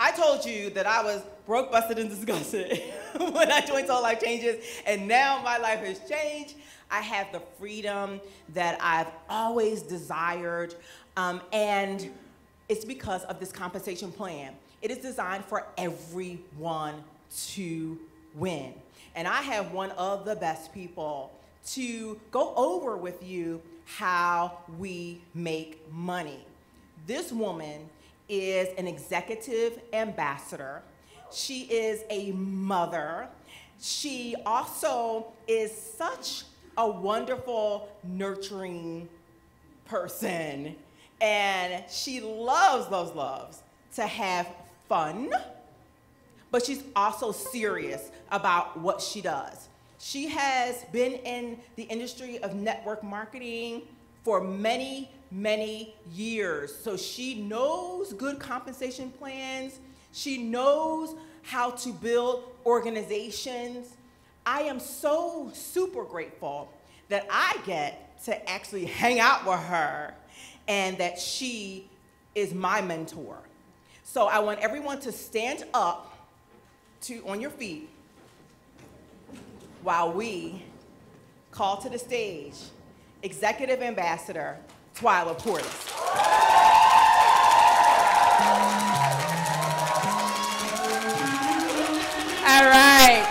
I told you that I was broke, busted, and disgusted when I joined Total Life Changes, and now my life has changed. I have the freedom that I've always desired, and it's because of this compensation plan. It is designed for everyone to win. And I have one of the best people to go over with you how we make money. This woman is an executive ambassador. She is a mother. She also is such a wonderful, nurturing person. And she loves to have fun, but she's also serious about what she does. She has been in the industry of network marketing for many, many years. So she knows good compensation plans. She knows how to build organizations. I am so super grateful that I get to actually hang out with her and that she is my mentor. So I want everyone to stand up on your feet while we call to the stage Executive Ambassador Twyla Portis. All right.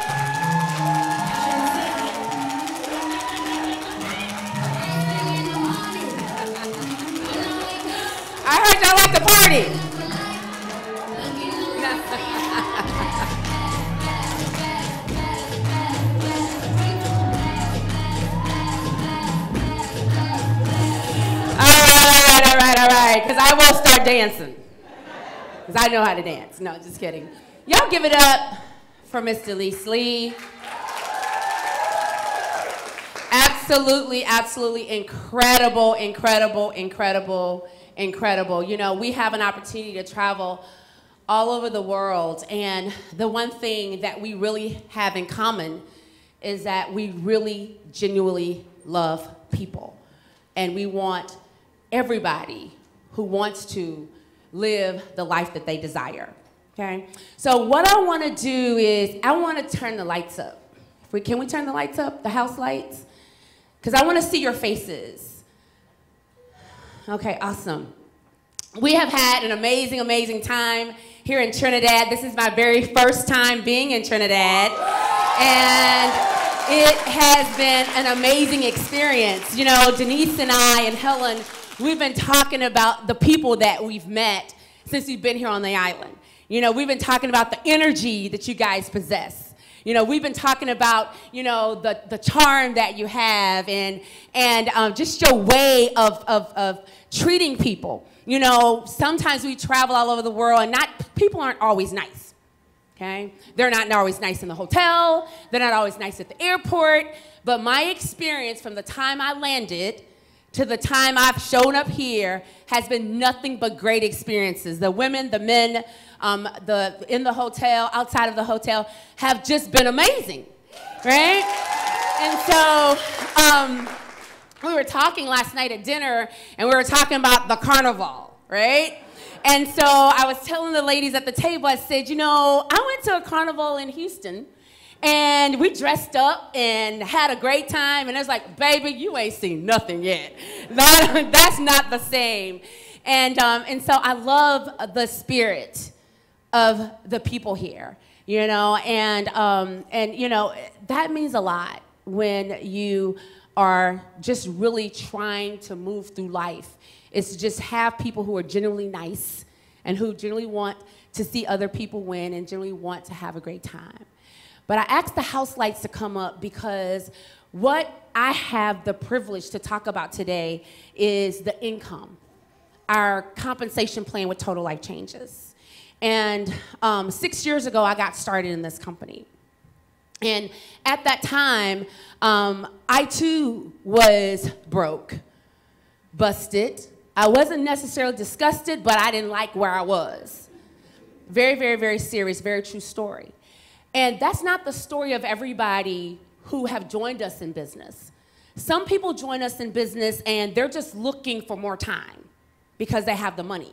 I heard y'all like to party. All right, because I will start dancing. Because I know how to dance. No, just kidding. Y'all give it up for Mr. Lee. Absolutely, absolutely incredible. You know, we have an opportunity to travel all over the world, and the one thing that we really have in common is that we really genuinely love people. And we want everybody who wants to live the life that they desire, okay? So what I want to do is I want to turn the lights up. Can we turn the lights up, the house lights? Because I want to see your faces. Okay, awesome. We have had an amazing, amazing time here in Trinidad. This is my very first time being in Trinidad. And it has been an amazing experience. You know, Denise and I and Helen, we've been talking about the people that we've met since we've been here on the island. You know, we've been talking about the energy that you guys possess. You know, we've been talking about, you know, the charm that you have and just your way of treating people. You know, sometimes we travel all over the world and people aren't always nice, okay? They're not always nice in the hotel. They're not always nice at the airport. But my experience from the time I landed to the time I've shown up here has been nothing but great experiences. The women, the men, in the hotel, outside of the hotel, have just been amazing, right? And so we were talking last night at dinner, and we were talking about the carnival, right? And so I was telling the ladies at the table, I said, you know, I went to a carnival in Houston, and we dressed up and had a great time. And it was like, baby, you ain't seen nothing yet. That's not the same. And so I love the spirit of the people here, you know. And you know, that means a lot when you are just really trying to move through life. It's to just have people who are genuinely nice and who genuinely want to see other people win and genuinely want to have a great time. But I asked the house lights to come up because what I have the privilege to talk about today is the income, our compensation plan with Total Life Changes. And 6 years ago, I got started in this company. And at that time, I too was broke, busted. I wasn't necessarily disgusted, but I didn't like where I was. Very, very, very serious, very true story. And that's not the story of everybody who have joined us in business. Some people join us in business and they're just looking for more time because they have the money.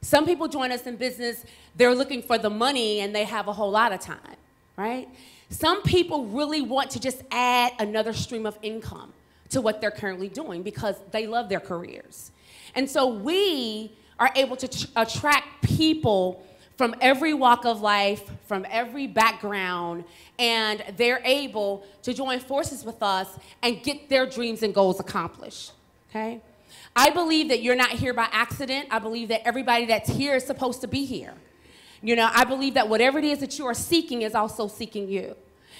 Some people join us in business, they're looking for the money and they have a whole lot of time, right? Some people really want to just add another stream of income to what they're currently doing because they love their careers. And so we are able to attract people from every walk of life, from every background, and they're able to join forces with us and get their dreams and goals accomplished, okay? I believe that you're not here by accident. I believe that everybody that's here is supposed to be here. You know, I believe that whatever it is that you are seeking is also seeking you.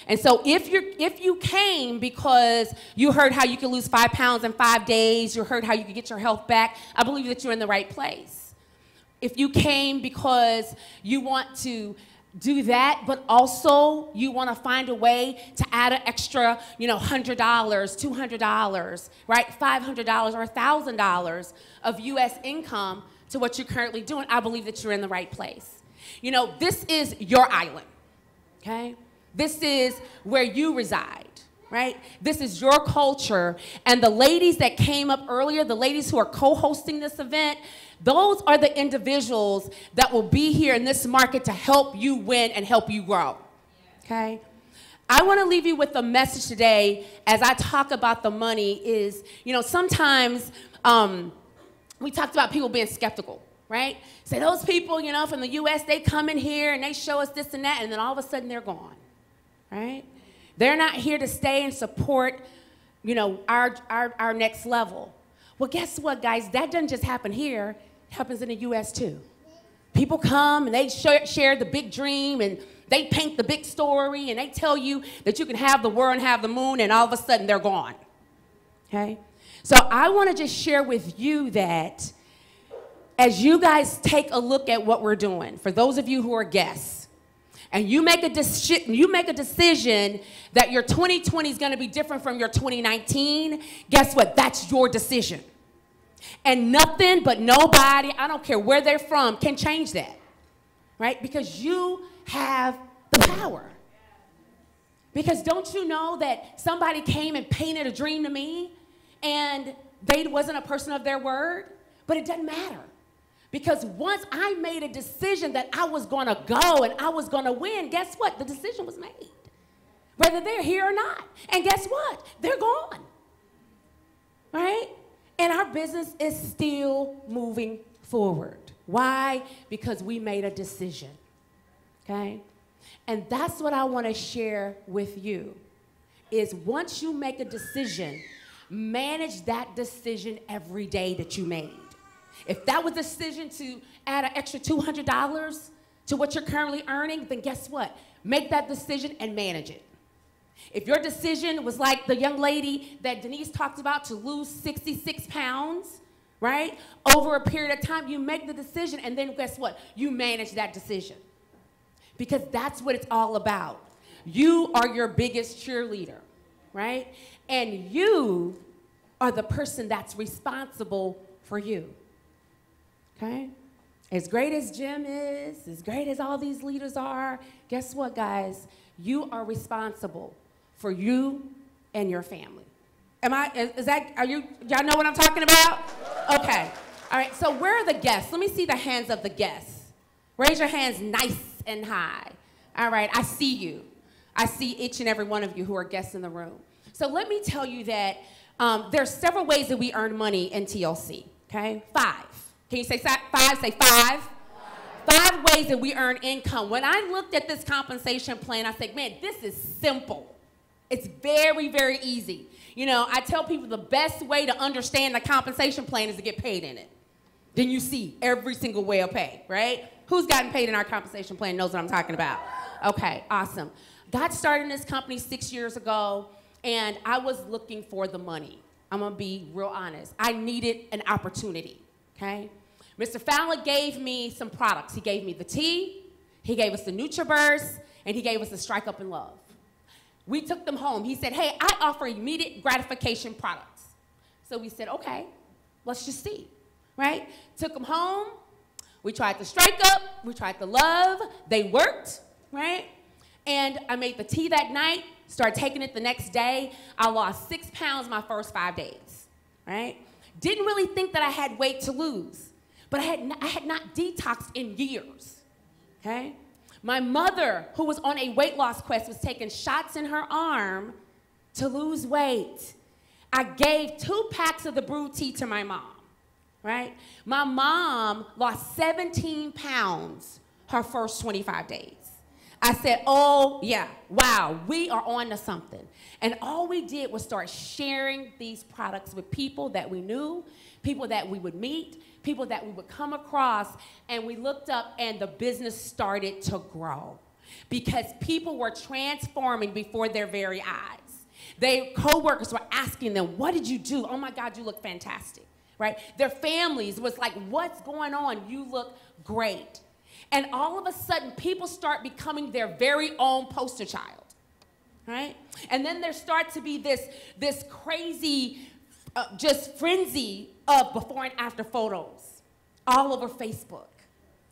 And so if you came because you heard how you can lose 5 pounds in 5 days, you heard how you can get your health back, I believe that you're in the right place. If you came because you want to do that, but also you want to find a way to add an extra, you know, $100, $200, right, $500 or $1,000 of U.S. income to what you're currently doing, I believe that you're in the right place. You know, this is your island, okay? This is where you reside, right? This is your culture. And the ladies that came up earlier, the ladies who are co-hosting this event, those are the individuals that will be here in this market to help you win and help you grow, okay? I want to leave you with a message today as I talk about the money is, you know, sometimes we talked about people being skeptical, right? Say those people, you know, from the U.S., they come in here and they show us this and that, and then all of a sudden they're gone, right? They're not here to stay and support, you know, our next level. Well, guess what, guys? That doesn't just happen here. It happens in the U.S. too. People come and they share the big dream and they paint the big story and they tell you that you can have the world and have the moon, and all of a sudden they're gone, okay? So I want to just share with you that as you guys take a look at what we're doing, for those of you who are guests, and you make a decision that your 2020 is going to be different from your 2019, guess what? That's your decision. And nothing but nobody, I don't care where they're from, can change that, right? Because you have the power. Because don't you know that somebody came and painted a dream to me and they wasn't a person of their word? But it doesn't matter. Because once I made a decision that I was going to go and I was going to win, guess what? The decision was made. Whether they're here or not. And guess what? They're gone. Right? And our business is still moving forward. Why? Because we made a decision. Okay? And that's what I want to share with you. Is once you make a decision, manage that decision every day that you made. If that was a decision to add an extra $200 to what you're currently earning, then guess what? Make that decision and manage it. If your decision was like the young lady that Denise talked about to lose 66 pounds, right, over a period of time, you make the decision and then guess what? You manage that decision. Because that's what it's all about. You are your biggest cheerleader, right? And you are the person that's responsible for you. Okay? As great as Jim is, as great as all these leaders are, guess what, guys? You are responsible for you and your family. Y'all know what I'm talking about? Okay. All right, so where are the guests? Let me see the hands of the guests. Raise your hands nice and high. All right, I see you. I see each and every one of you who are guests in the room. So let me tell you that there's several ways that we earn money in TLC, okay? 5. Can you say 5? Say 5. 5 ways that we earn income. When I looked at this compensation plan, I said, man, this is simple. It's very, very easy. You know, I tell people the best way to understand the compensation plan is to get paid in it. Then you see every single way of pay, right? Who's gotten paid in our compensation plan knows what I'm talking about. Okay, awesome. Got started in this company 6 years ago, and I was looking for the money. I'm gonna be real honest. I needed an opportunity, okay? Mr. Fowler gave me some products. He gave me the tea, he gave us the NutriBurst, and he gave us the Strike Up and Love. We took them home. He said, hey, I offer immediate gratification products. So we said, okay, let's just see, right? Took them home. We tried the Strike Up, we tried the Love. They worked, right? And I made the tea that night, started taking it the next day. I lost 6 pounds my first 5 days, right? Didn't really think that I had weight to lose. but I had not detoxed in years, okay? My mother, who was on a weight loss quest, was taking shots in her arm to lose weight. I gave 2 packs of the brewed tea to my mom, right? My mom lost 17 pounds her first 25 days. I said, oh, yeah, wow, we are on to something. And all we did was start sharing these products with people that we knew, people that we would meet, people that we would come across, and we looked up and the business started to grow because people were transforming before their very eyes. Their coworkers were asking them, what did you do? Oh my God, you look fantastic, right? Their families was like, what's going on? You look great. And all of a sudden, people start becoming their very own poster child, right? And then there starts to be this crazy just frenzy of before and after photos all over Facebook,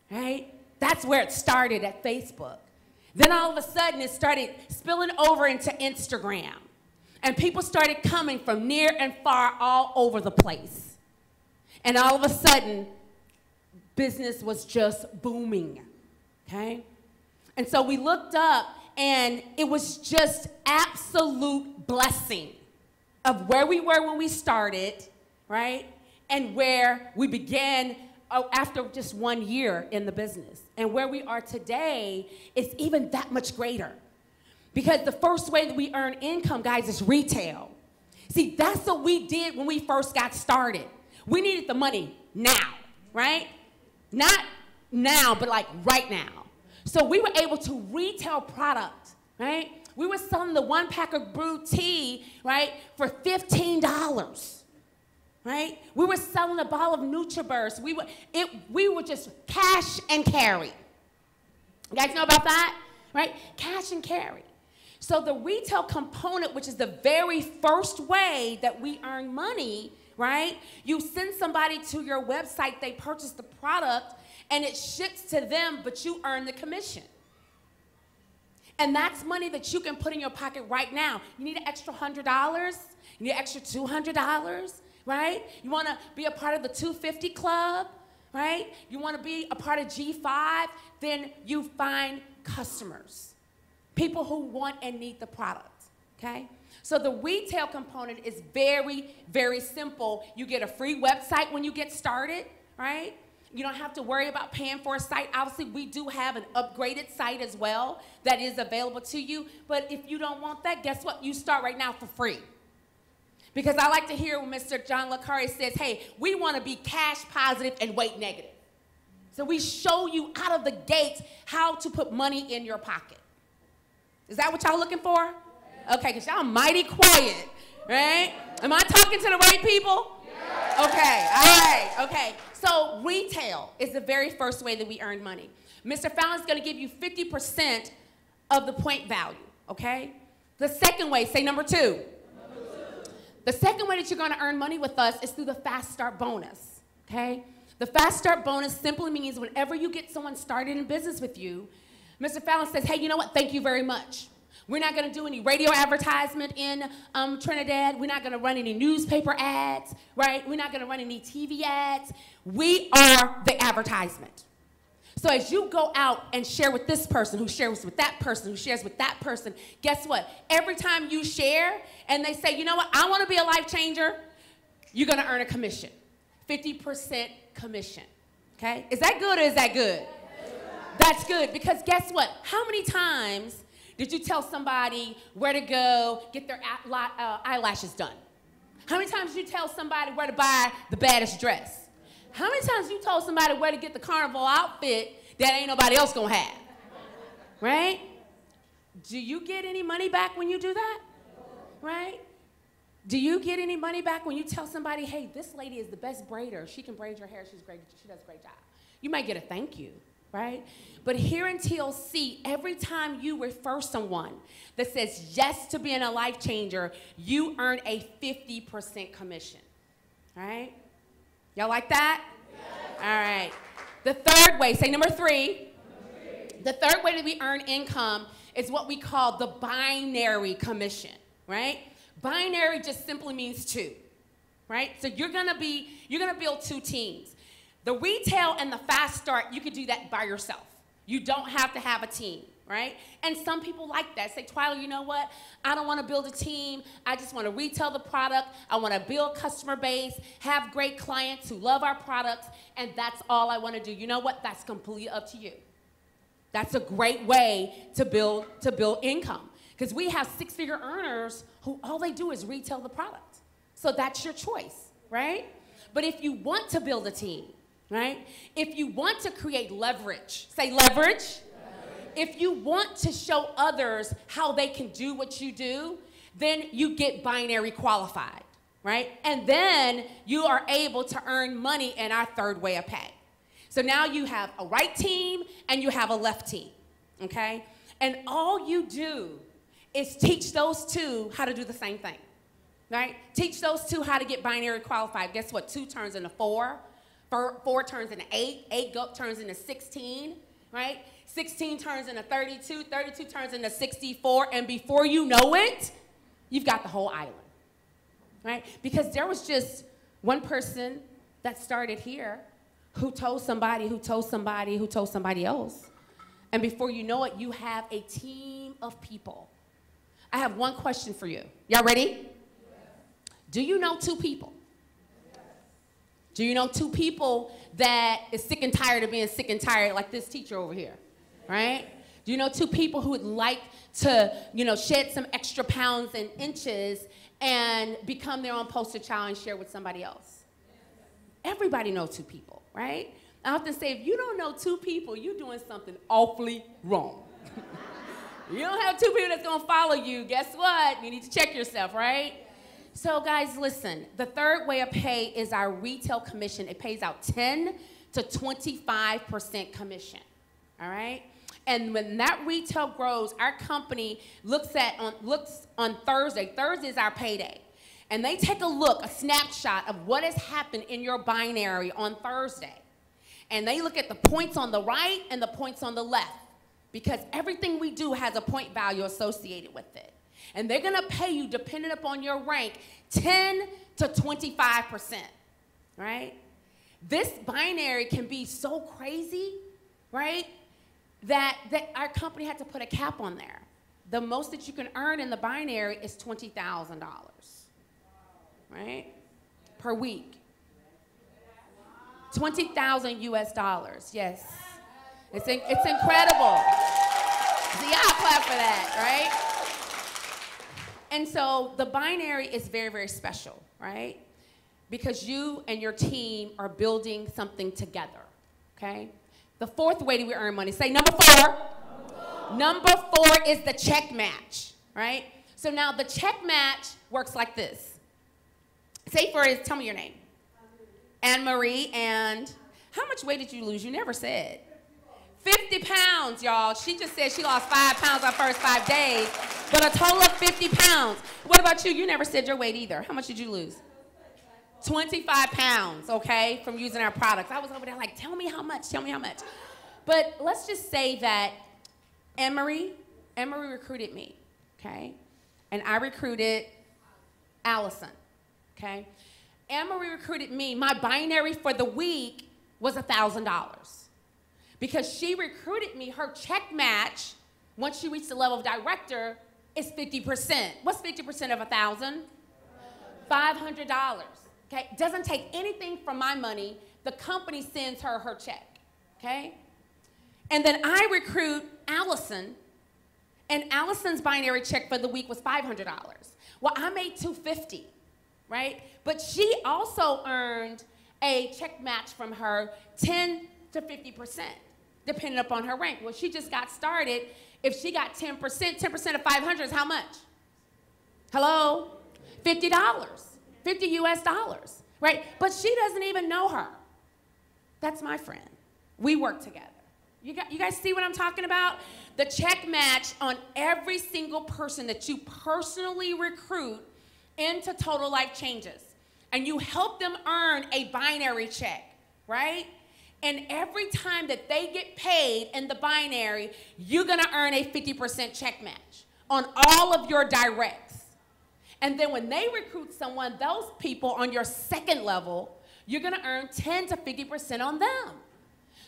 right? That's where it started, at Facebook. Then all of a sudden, it started spilling over into Instagram. And people started coming from near and far all over the place. And all of a sudden, business was just booming, okay? And so we looked up, and it was just absolute blessing of where we were when we started, right? And where we began after just 1 year in the business. And where we are today is even that much greater. Because the first way that we earn income, guys, is retail. See, that's what we did when we first got started. We needed the money now, right? Not now, but like right now. So we were able to retail product, right? We were selling the 1 pack of brewed tea, right, for $15, right? We were selling a bottle of NutriBurst. We were just cash and carry. You guys know about that, right? Cash and carry. So the retail component, which is the very first way that we earn money, right? You send somebody to your website, they purchase the product, and it ships to them, but you earn the commission. And that's money that you can put in your pocket right now. You need an extra $100, you need an extra $200, right? You want to be a part of the 250 club, right? You want to be a part of G5, then you find customers, people who want and need the product, okay? So the retail component is very, very simple. You get a free website when you get started, right? You don't have to worry about paying for a site. Obviously, we do have an upgraded site as well that is available to you. But if you don't want that, guess what? You start right now for free. Because I like to hear when Mr. John LaCurry says, hey, we want to be cash positive and weight negative. So we show you out of the gate how to put money in your pocket. Is that what y'all looking for? Okay, because y'all mighty quiet, right? Am I talking to the right people? Okay, all right, okay. So retail is the very first way that we earn money. Mr. Fallon's going to give you 50% of the point value, okay? The second way, say number 2. The second way that you're going to earn money with us is through the Fast Start bonus, okay? The Fast Start bonus simply means whenever you get someone started in business with you, Mr. Fallon says, hey, you know what? Thank you very much. We're not going to do any radio advertisement in Trinidad. We're not going to run any newspaper ads, right? We're not going to run any TV ads. We are the advertisement. So as you go out and share with this person, who shares with that person, who shares with that person, guess what? Every time you share and they say, you know what, I want to be a life changer, you're going to earn a commission, 50% commission, okay? Is that good or is that good? That's good, because guess what? How many times did you tell somebody where to go get their eyelashes done? How many times did you tell somebody where to buy the baddest dress? How many times you told somebody where to get the carnival outfit that ain't nobody else gonna have? Right? Do you get any money back when you do that? Right? Do you get any money back when you tell somebody, hey, this lady is the best braider. She can braid your hair. She's great. She does a great job. You might get a thank you, right? But here in TLC, every time you refer someone that says yes to being a life changer, you earn a 50% commission, right? Y'all like that? Yes. All right. The third way, say number 3. The third way that we earn income is what we call the binary commission, right? Binary just simply means 2, right? So you're gonna build 2 teams. The retail and the fast start, you could do that by yourself. You don't have to have a team, right? And some people like that. Say, Twyla, you know what? I don't want to build a team. I just want to retail the product. I want to build customer base, have great clients who love our products, and that's all I want to do. You know what? That's completely up to you. That's a great way to build income, because we have six-figure earners who all they do is retail the product. So that's your choice, right? But if you want to build a team, right? If you want to create leverage, say leverage. If you want to show others how they can do what you do, then you get binary qualified, right? And then you are able to earn money in our third way of pay. So now you have a right team and you have a left team, okay? And all you do is teach those two how to do the same thing, right? Teach those two how to get binary qualified. Guess what? 2 turns into 4. 4 turns into 8. 8 turns into 16, right? 16 turns into 32. 32 turns into 64. And before you know it, you've got the whole island, right? Because there was just one person that started here who told somebody, who told somebody, who told somebody else. And before you know it, you have a team of people. I have one question for you. Y'all ready? Yes. Do you know 2 people? Do you know 2 people that is sick and tired of being sick and tired, like this teacher over here, right? Do you know 2 people who would like to, shed some extra pounds and inches and become their own poster child and share with somebody else? Everybody knows 2 people, right? I often say, if you don't know 2 people, you're doing something awfully wrong. You don't have 2 people that's gonna follow you, guess what? You need to check yourself, right? So guys, listen, the third way of pay is our retail commission. It pays out 10 to 25% commission, all right? And when that retail grows, our company looks on Thursday. Thursday is our payday. And they take a snapshot of what has happened in your binary on Thursday. And they look at the points on the right and the points on the left, because everything we do has a point value associated with it. And they're gonna pay you, depending upon your rank, 10 to 25%, right? This binary can be so crazy, right, that our company had to put a cap on there. The most that you can earn in the binary is $20,000, right, per week. 20,000 US dollars, yes. It's incredible. So y'all clap for that, right? And so the binary is very, very special, right? Because you and your team are building something together, okay? The fourth way that we earn money, say number 4. Number 4 is the check match, right? So now the check match works like this. Say tell me your name. Anne-Marie, and how much weight did you lose? You never said. 50 pounds, y'all. She just said she lost 5 pounds our first 5 days, but a total of 50 pounds. What about you? You never said your weight either. How much did you lose? 25 pounds, okay, from using our products. I was over there like, tell me how much, tell me how much. But let's just say that Anne-Marie recruited me, okay? And I recruited Allison, okay? Anne-Marie recruited me. My binary for the week was $1,000. Because she recruited me, her check match, once she reached the level of director, is 50%. What's 50% of 1,000? $500, okay? Doesn't take anything from my money. The company sends her check, okay? And then I recruit Allison, and Allison's binary check for the week was $500. Well, I made $250, right? But she also earned a check match from her 10 to 50%. Depending upon her rank. Well, she just got started. If she got 10%, 10% of 500 is how much? Hello? $50, 50 US dollars, right? But she doesn't even know her. That's my friend. We work together. You guys see what I'm talking about? The check match on every single person that you personally recruit into Total Life Changes. And you help them earn a binary check, right? And every time that they get paid in the binary, you're gonna earn a 50% check match on all of your directs. And then when they recruit someone, those people on your second level, you're gonna earn 10 to 50% on them.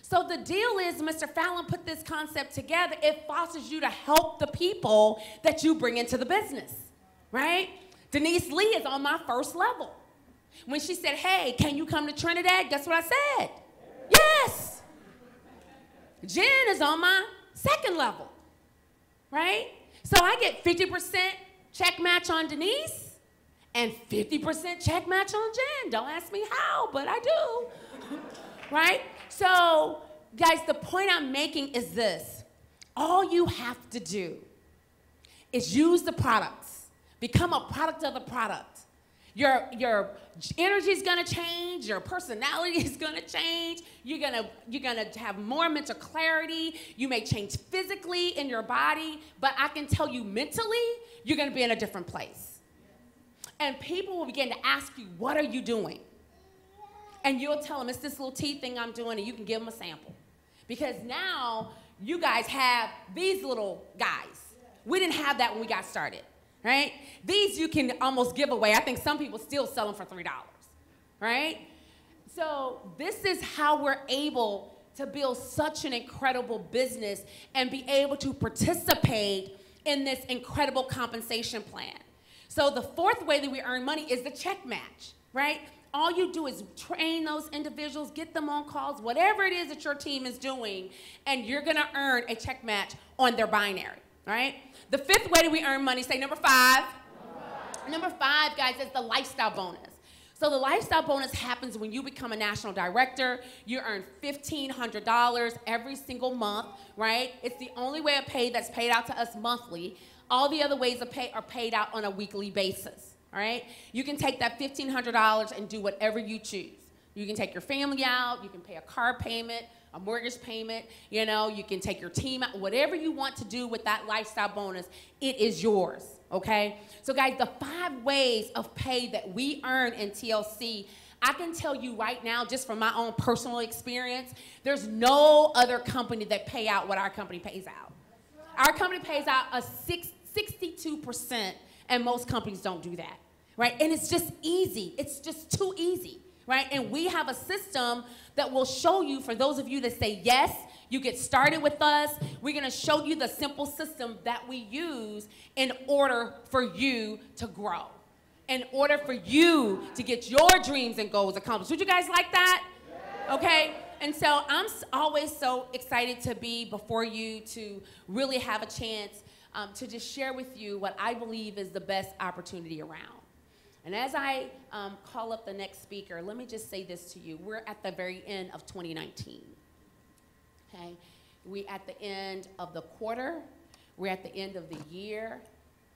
So the deal is, Mr. Fallon put this concept together. It fosters you to help the people that you bring into the business, right? Denise Lee is on my first level. When she said, hey, can you come to Trinidad? Guess what I said? Yes. Jen is on my second level, right? So I get 50% check match on Denise and 50% check match on Jen. Don't ask me how, but I do, right? So, guys, the point I'm making is this. All you have to do is use the products. Become a product of the product. Your energy is gonna change, your personality is gonna change, you're gonna have more mental clarity, you may change physically in your body, but I can tell you mentally, you're gonna be in a different place. And people will begin to ask you, what are you doing? And you'll tell them, it's this little tea thing I'm doing, and you can give them a sample. Because now, you guys have these little guys. We didn't have that when we got started, right? These you can almost give away. I think some people still sell them for $3, right? So this is how we're able to build such an incredible business and be able to participate in this incredible compensation plan. So the fourth way that we earn money is the check match, right? All you do is train those individuals, get them on calls, whatever it is that your team is doing, and you're gonna earn a check match on their binary, right? The fifth way that we earn money, say number five. Number five, guys, is the lifestyle bonus. So the lifestyle bonus happens when you become a national director. You earn $1,500 every single month, right? It's the only way of pay that's paid out to us monthly. All the other ways of pay are paid out on a weekly basis. All right? You can take that $1,500 and do whatever you choose. You can take your family out, you can pay a car payment, a mortgage payment, you know, you can take your team out, whatever you want to do with that lifestyle bonus, it is yours, okay? So guys, the 5 ways of pay that we earn in TLC, I can tell you right now, just from my own personal experience, there's no other company that pay out what our company pays out. Our company pays out a 62%, and most companies don't do that. Right? And it's just easy. It's just too easy, right? And we have a system that will show you, for those of you that say yes, you get started with us, we're gonna show you the simple system that we use in order for you to grow, in order for you to get your dreams and goals accomplished. Would you guys like that? Okay? And so I'm always so excited to be before you to really have a chance to just share with you what I believe is the best opportunity around. And as I call up the next speaker, let me just say this to you. We're at the very end of 2019, okay? We're at the end of the quarter. We're at the end of the year,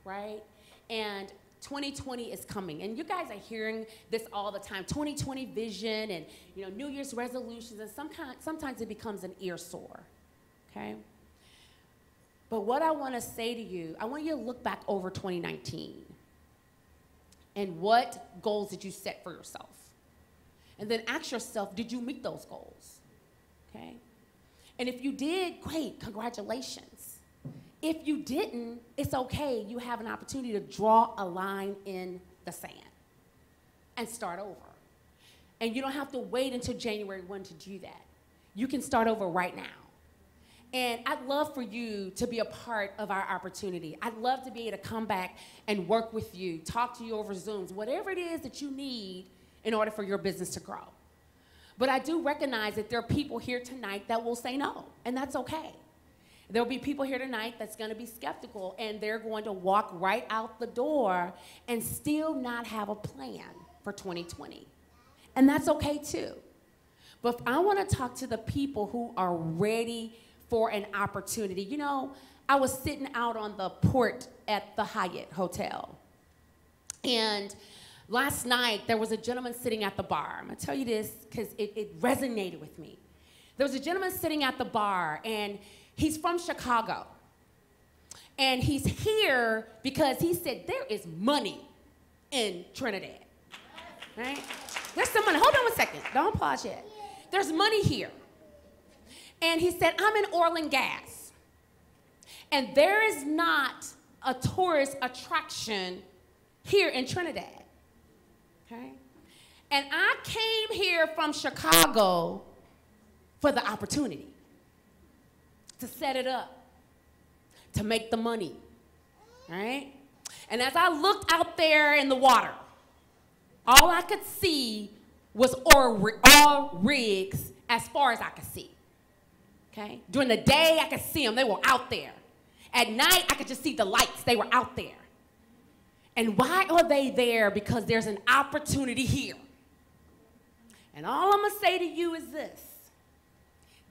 right? And 2020 is coming. And you guys are hearing this all the time, 2020 vision and, you know, New Year's resolutions, and sometimes it becomes an ear sore, okay? But what I want to say to you, I want you to look back over 2019. And what goals did you set for yourself? And then ask yourself, did you meet those goals? Okay? And if you did, great, congratulations. If you didn't, it's okay. You have an opportunity to draw a line in the sand and start over. And you don't have to wait until January 1 to do that. You can start over right now. And I'd love for you to be a part of our opportunity. I'd love to be able to come back and work with you, talk to you over Zooms, whatever it is that you need in order for your business to grow. But I do recognize that there are people here tonight that will say no, and that's okay. There'll be people here tonight that's gonna be skeptical, and they're going to walk right out the door and still not have a plan for 2020. And that's okay too. But I wanna talk to the people who are ready for an opportunity. You know, I was sitting out on the port at the Hyatt Hotel. And last night, there was a gentleman sitting at the bar. I'm gonna tell you this because it resonated with me. There was a gentleman sitting at the bar, and he's from Chicago. And he's here because he said, there is money in Trinidad, right? There's some money. Hold on one second. Don't pause yet. There's money here. And he said, I'm in oil and gas. And there is not a tourist attraction here in Trinidad, okay? And I came here from Chicago for the opportunity to set it up, to make the money, right? And as I looked out there in the water, all I could see was all rigs as far as I could see, okay? During the day, I could see them. They were out there. At night, I could just see the lights. They were out there. And why are they there? Because there's an opportunity here. And all I'm going to say to you is this,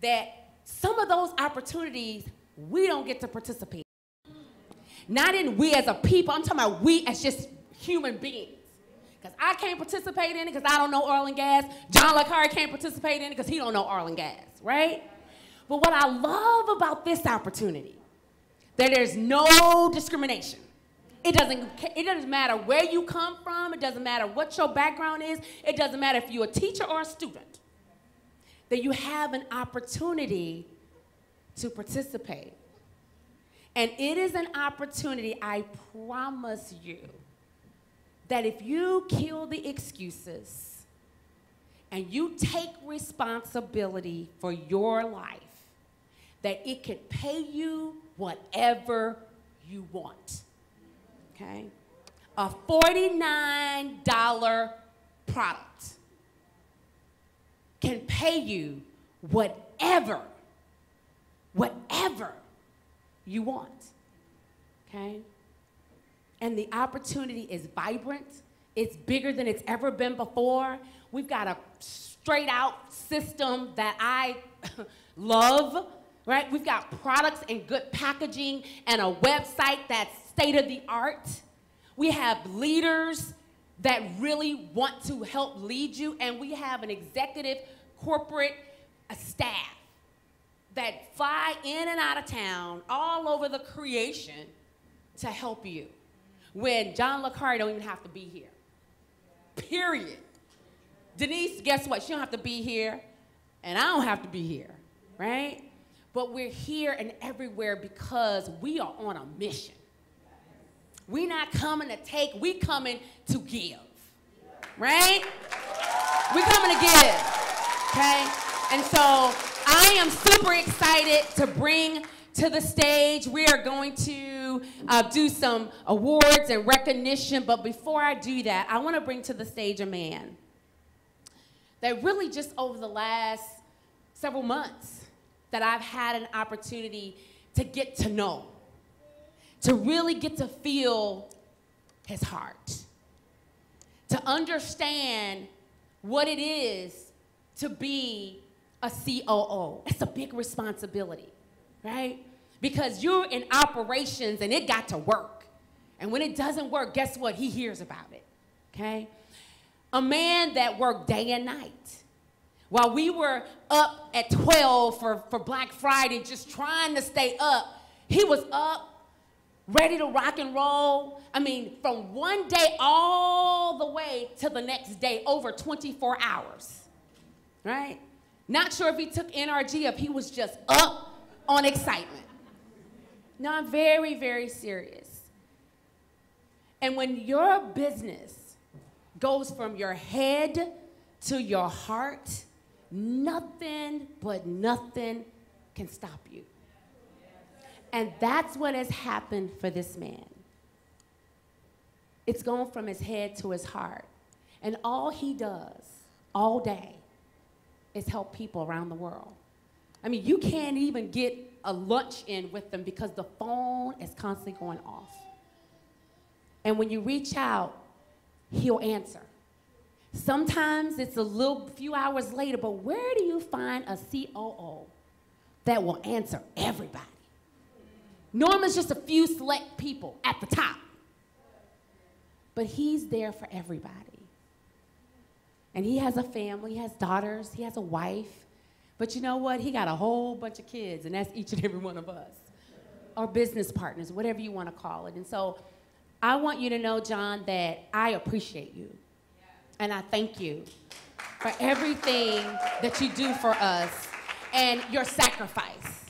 that some of those opportunities we don't get to participate in. Not in we as a people. I'm talking about we as just human beings. Because I can't participate in it because I don't know oil and gas. John LeCarre can't participate in it because he don't know oil and gas, right? But what I love about this opportunity, that there's no discrimination. It doesn't matter where you come from. It doesn't matter what your background is. It doesn't matter if you're a teacher or a student. That you have an opportunity to participate. And it is an opportunity, I promise you, that if you kill the excuses and you take responsibility for your life, that it could pay you whatever you want, okay? A $49 product can pay you whatever you want, okay? And the opportunity is vibrant. It's bigger than it's ever been before. We've got a straight out system that I love, right? We've got products and good packaging and a website that's state of the art. We have leaders that really want to help lead you, and we have an executive corporate staff that fly in and out of town all over the creation to help you. When John LeCarre don't even have to be here. Period. Denise, guess what? She don't have to be here, and I don't have to be here, right? But we're here and everywhere because we are on a mission. We're not coming to take, we coming to give, right? We're coming to give, okay? And so I am super excited to bring to the stage. We are going to do some awards and recognition, but before I do that, I want to bring to the stage a man that really just over the last several months that I've had an opportunity to get to know, to really get to feel his heart, to understand what it is to be a COO. It's a big responsibility, right? Because you're in operations and it got to work. And when it doesn't work, guess what? He hears about it, okay? A man that worked day and night. While we were up at 12 for Black Friday just trying to stay up, he was up, ready to rock and roll. I mean, from one day all the way to the next day, over 24 hours, right? Not sure if he took NRG, if he was just up on excitement. No, I'm very, very serious. And when your business goes from your head to your heart, nothing but nothing can stop you. And that's what has happened for this man. It's gone from his head to his heart. And all he does all day is help people around the world. I mean, you can't even get a lunch in with them because the phone is constantly going off. And when you reach out, he'll answer. Sometimes it's a few hours later, but where do you find a COO that will answer everybody? Normally it's just a few select people at the top. But he's there for everybody. And he has a family, he has daughters, he has a wife. But you know what? He got a whole bunch of kids, and that's each and every one of us. Or business partners, whatever you want to call it. And so I want you to know, John, that I appreciate you. And I thank you for everything that you do for us and your sacrifice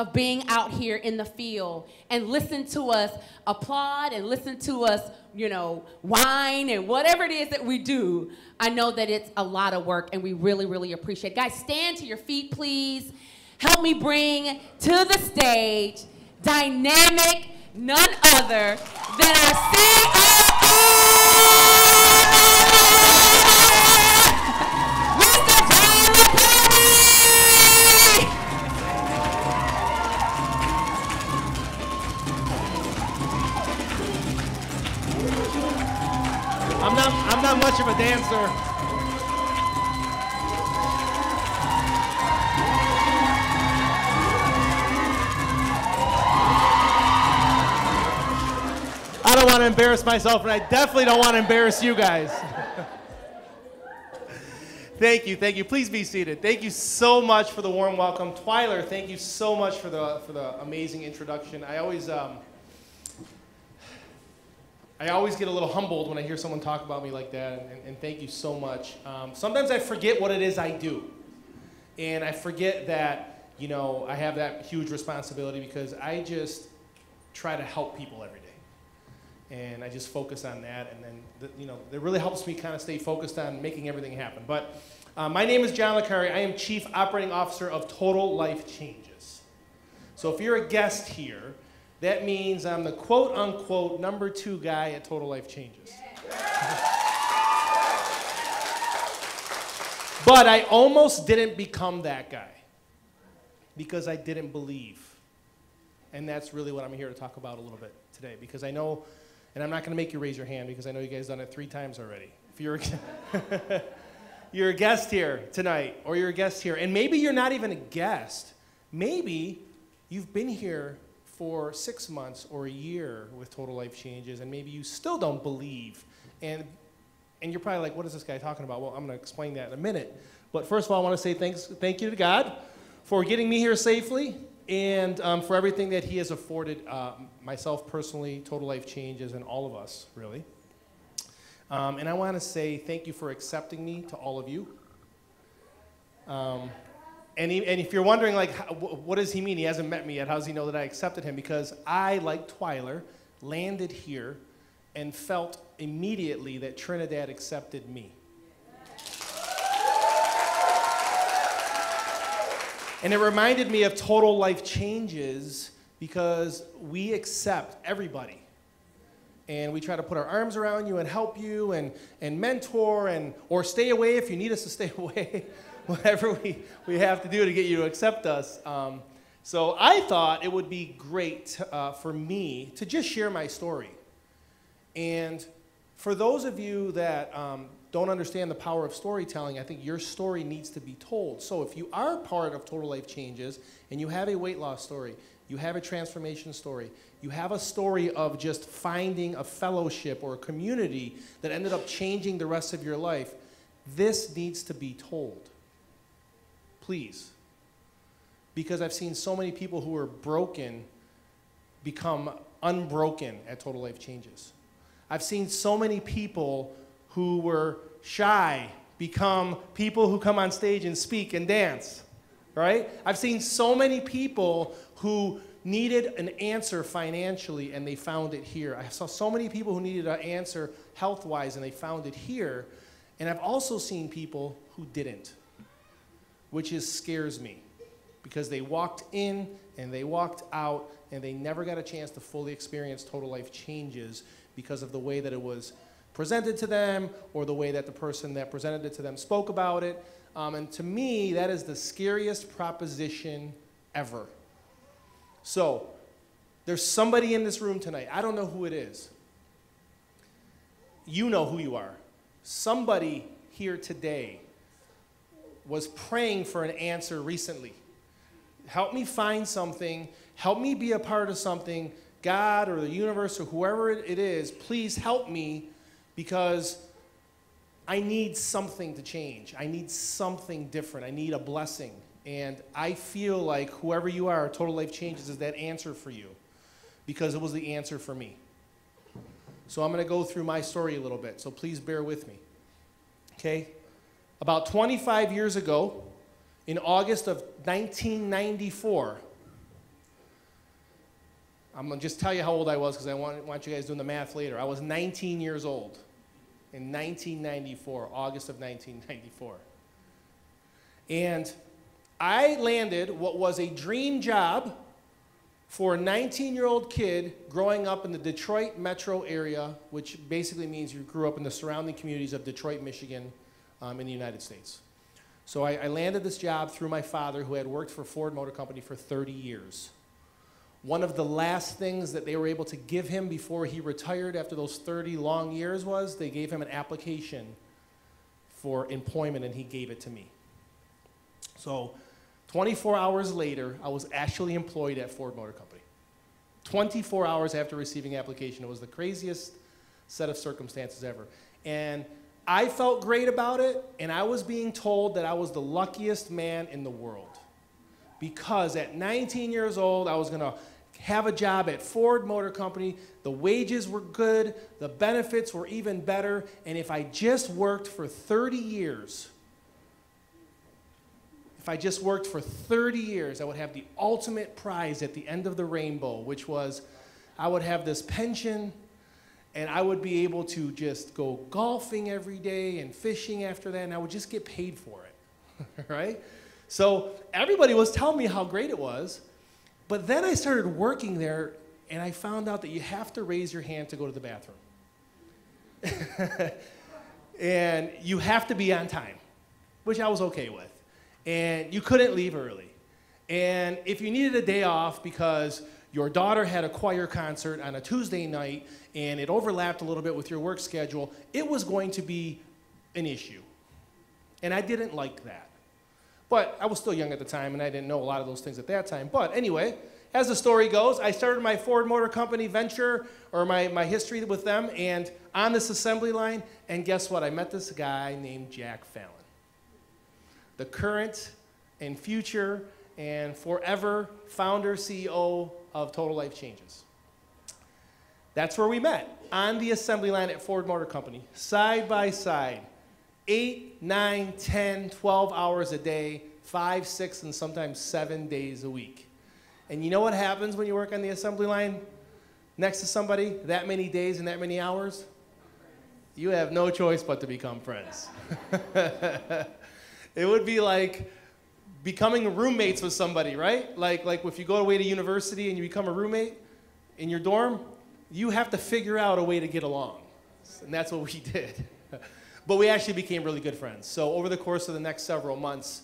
of being out here in the field and listen to us applaud and listen to us, you know, whine and whatever it is that we do, I know that it's a lot of work and we really, really appreciate it. Guys, stand to your feet, please. Help me bring to the stage dynamic, none other than our COO, Mr. Tyler Perry! I'm not much of a dancer. I don't want to embarrass myself, and I definitely don't want to embarrass you guys. Thank you, thank you. Please be seated. Thank you so much for the warm welcome. Twyler, thank you so much for the amazing introduction. I always get a little humbled when I hear someone talk about me like that, and thank you so much. Sometimes I forget what it is I do, and I forget that, you know, I have that huge responsibility because I just try to help people every day. And I just focus on that, and then, you know, it really helps me kind of stay focused on making everything happen. But my name is John LeCarry. I am Chief Operating Officer of Total Life Changes. So if you're a guest here, that means I'm the quote-unquote #2 guy at Total Life Changes. But I almost didn't become that guy because I didn't believe. And that's really what I'm here to talk about a little bit today, because I know, and I'm not going to make you raise your hand because I know you guys done it 3 times already. If you're you're a guest here tonight, or you're a guest here, and maybe you're not even a guest. Maybe you've been here for 6 months or a year with Total Life Changes, and maybe you still don't believe. And you're probably like, what is this guy talking about? Well, I'm going to explain that in a minute. But first of all, I want to say thank you to God for getting me here safely, and for everything that he has afforded myself personally, Total Life Changes, and all of us, really. And I want to say thank you for accepting me to all of you. And if you're wondering, like, what does he mean? He hasn't met me yet. How does he know that I accepted him? Because I, like Twyler, landed here and felt immediately that Trinidad accepted me. And it reminded me of Total Life Changes because we accept everybody. And we try to put our arms around you and help you and mentor or stay away if you need us to stay away. Whatever we have to do to get you to accept us. So I thought it would be great for me to just share my story. And for those of you that don't understand the power of storytelling, I think your story needs to be told. So if you are part of Total Life Changes and you have a weight loss story, you have a transformation story, you have a story of just finding a fellowship or a community that ended up changing the rest of your life, this needs to be told. Please. Because I've seen so many people who are broken become unbroken at Total Life Changes. I've seen so many people who were shy become people who come on stage and speak and dance, right? I've seen so many people who needed an answer financially and they found it here. I saw so many people who needed an answer health-wise and they found it here. And I've also seen people who didn't, which scares me because they walked in and they walked out and they never got a chance to fully experience Total Life Changes because of the way that it was presented to them or the way that the person that presented it to them spoke about it. And to me, that is the scariest proposition ever. So there's somebody in this room tonight. I don't know who it is. You know who you are. Somebody here today was praying for an answer recently. Help me find something. Help me be a part of something. God or the universe or whoever it is, please help me because I need something to change. I need something different. I need a blessing. And I feel like whoever you are, Total Life Changes is that answer for you because it was the answer for me. So I'm going to go through my story a little bit, so please bear with me. Okay? About 25 years ago, in August of 1994, I'm going to just tell you how old I was because I want you guys doing the math later. I was 19 years old in 1994, August of 1994. And I landed what was a dream job for a 19-year-old kid growing up in the Detroit metro area, which basically means you grew up in the surrounding communities of Detroit, Michigan, in the United States. So I landed this job through my father, who had worked for Ford Motor Company for 30 years. One of the last things that they were able to give him before he retired after those 30 long years was they gave him an application for employment, and he gave it to me. So 24 hours later, I was actually employed at Ford Motor Company. 24 hours after receiving application. It was the craziest set of circumstances ever. And I felt great about it, and I was being told that I was the luckiest man in the world. Because at 19 years old, I was going to have a job at Ford Motor Company. The wages were good, the benefits were even better, and if I just worked for 30 years, I would have the ultimate prize at the end of the rainbow, which was I would have this pension, and I would be able to just go golfing every day and fishing after that, and I would just get paid for it, right? So everybody was telling me how great it was, but then I started working there, and I found out that you have to raise your hand to go to the bathroom. And you have to be on time, which I was okay with. And you couldn't leave early. And if you needed a day off because your daughter had a choir concert on a Tuesday night and it overlapped a little bit with your work schedule, it was going to be an issue. And I didn't like that. But I was still young at the time, and I didn't know a lot of those things at that time. But anyway, as the story goes, I started my Ford Motor Company venture, or my history with them, and on this assembly line, and guess what? I met this guy named Jack Fallon. The current and future and forever founder, CEO of Total Life Changes. That's where we met, on the assembly line at Ford Motor Company, side by side. 8, 9, 10, 12 hours a day, 5, 6, and sometimes 7 days a week. And you know what happens when you work on the assembly line next to somebody that many days and that many hours? You have no choice but to become friends. It would be like becoming roommates with somebody, right? Like if you go away to university and you become a roommate in your dorm, you have to figure out a way to get along. And that's what we did. But we actually became really good friends. So over the course of the next several months,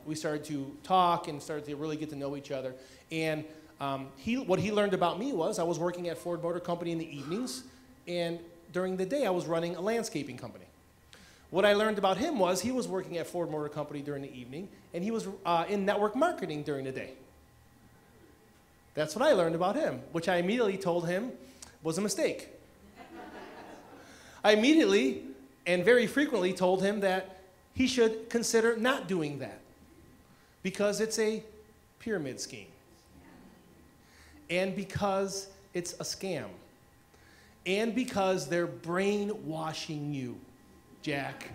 we started to talk and started to really get to know each other. And what he learned about me was I was working at Ford Motor Company in the evenings, and during the day I was running a landscaping company. What I learned about him was he was working at Ford Motor Company during the evening, and he was in network marketing during the day. That's what I learned about him, which I immediately told him was a mistake. I immediately and very frequently told him that he should consider not doing that because it's a pyramid scheme and because it's a scam and because they're brainwashing you, Jack.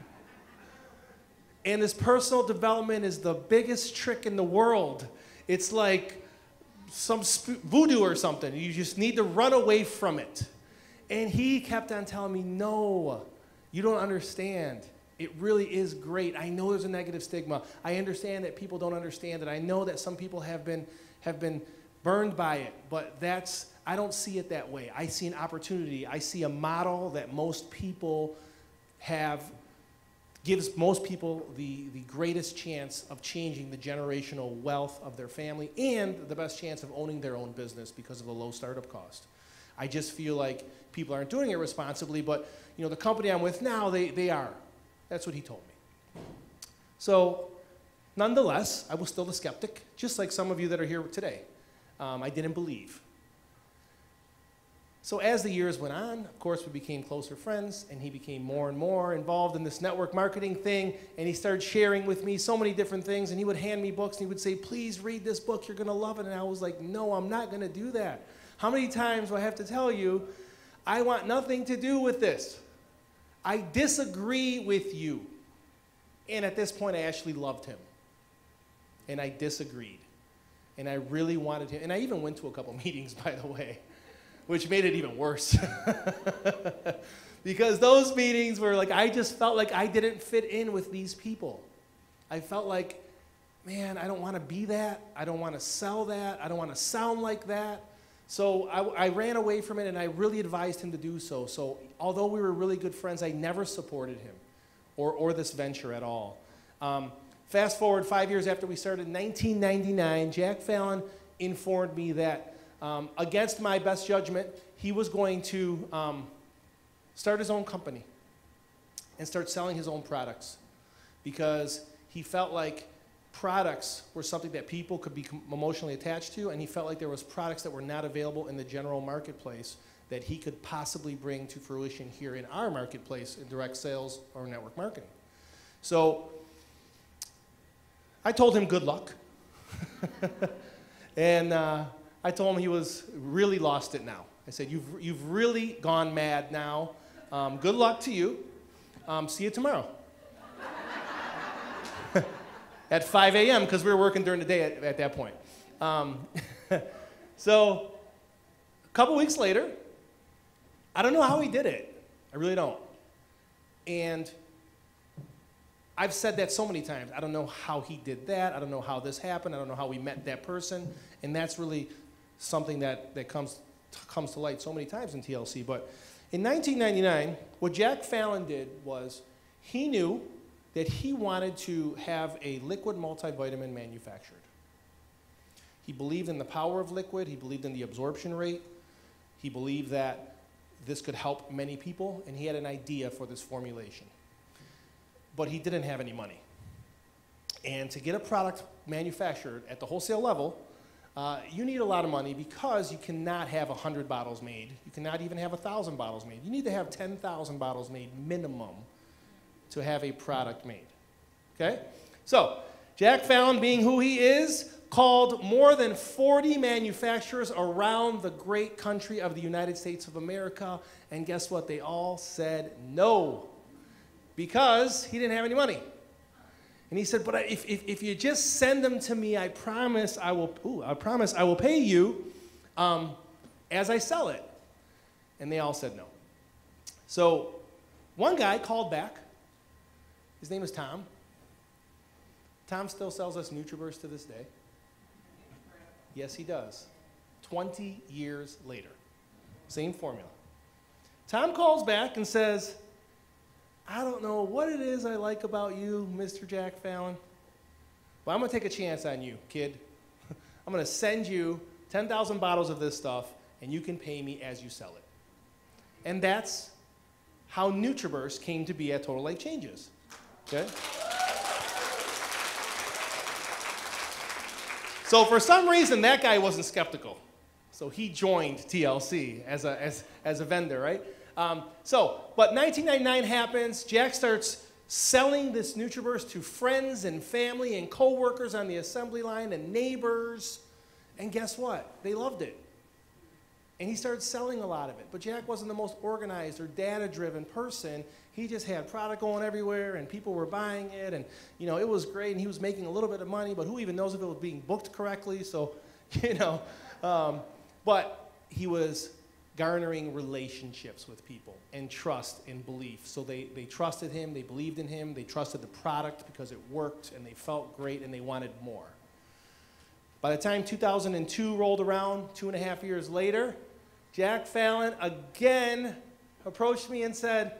And this personal development is the biggest trick in the world. It's like some voodoo or something. You just need to run away from it. And he kept on telling me, no, you don't understand. It really is great. I know there's a negative stigma. I understand that people don't understand it. I know that some people have been burned by it, but I don't see it that way. I see an opportunity. I see a model that most people gives most people the greatest chance of changing the generational wealth of their family and the best chance of owning their own business because of the low startup cost. I just feel like people aren't doing it responsibly, but the company I'm with now, they are. That's what he told me. So nonetheless, I was still a skeptic, just like some of you that are here today. I didn't believe. So as the years went on, of course, we became closer friends, and he became more and more involved in this network marketing thing, and he started sharing with me so many different things, and he would hand me books, and he would say, please read this book, you're going to love it. And I was like, no, I'm not going to do that. How many times do I have to tell you, I want nothing to do with this. I disagree with you. And at this point, I actually loved him. And I disagreed. and I really wanted him, and I even went to a couple meetings, by the way, which made it even worse. Because those meetings were like, I just felt like I didn't fit in with these people. I felt like, man, I don't want to be that. I don't want to sell that. I don't want to sound like that. So I ran away from it, and I really advised him to do so. So although we were really good friends, I never supported him or this venture at all. Fast forward 5 years after we started, in 1999, Jack Fallon informed me that against my best judgment, he was going to start his own company and start selling his own products, because he felt like products were something that people could be emotionally attached to, and he felt like there was products that were not available in the general marketplace that he could possibly bring to fruition here in our marketplace in direct sales or network marketing. So I told him good luck. And I told him he was really lost it now. I said, you've really gone mad now. Good luck to you. See you tomorrow. At 5 a.m., because we were working during the day at that point. So a couple weeks later, I don't know how he did it. I really don't. And I've said that so many times. I don't know how he did that. I don't know how this happened. I don't know how we met that person. And that's really something that comes to light so many times in TLC. But in 1999, what Jack Fallon did was he knew that he wanted to have a liquid multivitamin manufactured. He believed in the power of liquid. He believed in the absorption rate. He believed that this could help many people, and he had an idea for this formulation. But he didn't have any money. And to get a product manufactured at the wholesale level, you need a lot of money, because you cannot have 100 bottles made. You cannot even have 1,000 bottles made. You need to have 10,000 bottles made minimum to have a product made, okay? So Jack Fallon, being who he is, called more than 40 manufacturers around the great country of the United States of America, and guess what? They all said no, because he didn't have any money. And he said, but if you just send them to me, I promise I will pay you as I sell it. And they all said no. So one guy called back. His name is Tom. Tom still sells us NutriBurst to this day. Yes, he does. 20 years later. Same formula. Tom calls back and says, I don't know what it is I like about you, Mr. Jack Fallon, but I'm going to take a chance on you, kid. I'm going to send you 10,000 bottles of this stuff, and you can pay me as you sell it. And that's how NutriBurst came to be at Total Life Changes. Okay? So for some reason, that guy wasn't skeptical. So he joined TLC as a vendor, right? But 1999 happens. Jack starts selling this NutriBurst to friends and family and coworkers on the assembly line and neighbors. And guess what? They loved it. And he started selling a lot of it. But Jack wasn't the most organized or data-driven person. He just had product going everywhere, and people were buying it, and it was great, and he was making a little bit of money, but who even knows if it was being booked correctly? So, but he was garnering relationships with people and trust and belief. So they trusted him, they believed in him, they trusted the product because it worked, and they felt great, and they wanted more. By the time 2002 rolled around, 2.5 years later, Jack Fallon again approached me and said,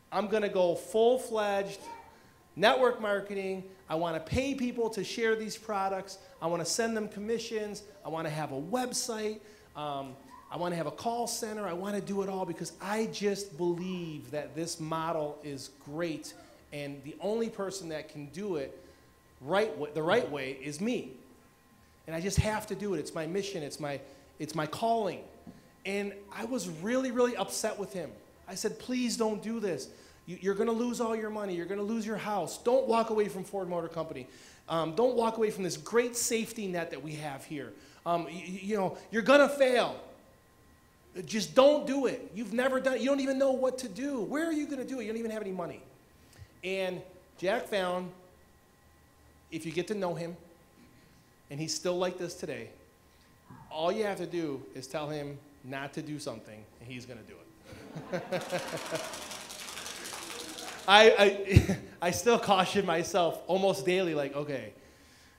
I'm going to go full-fledged network marketing. I want to pay people to share these products. I want to send them commissions. I want to have a website. I want to have a call center. I want to do it all because I just believe that this model is great, and the only person that can do it the right way is me. And I just have to do it. It's my mission. It's my calling. And I was really, really upset with him. I said, please don't do this. You're going to lose all your money. You're going to lose your house. Don't walk away from Ford Motor Company. Don't walk away from this great safety net that we have here. You're going to fail. Just don't do it. You've never done it. You don't even know what to do. Where are you going to do it? You don't even have any money. And Jack Fallon, if you get to know him, and he's still like this today, all you have to do is tell him not to do something, and he's going to do it. I still caution myself almost daily, like, okay,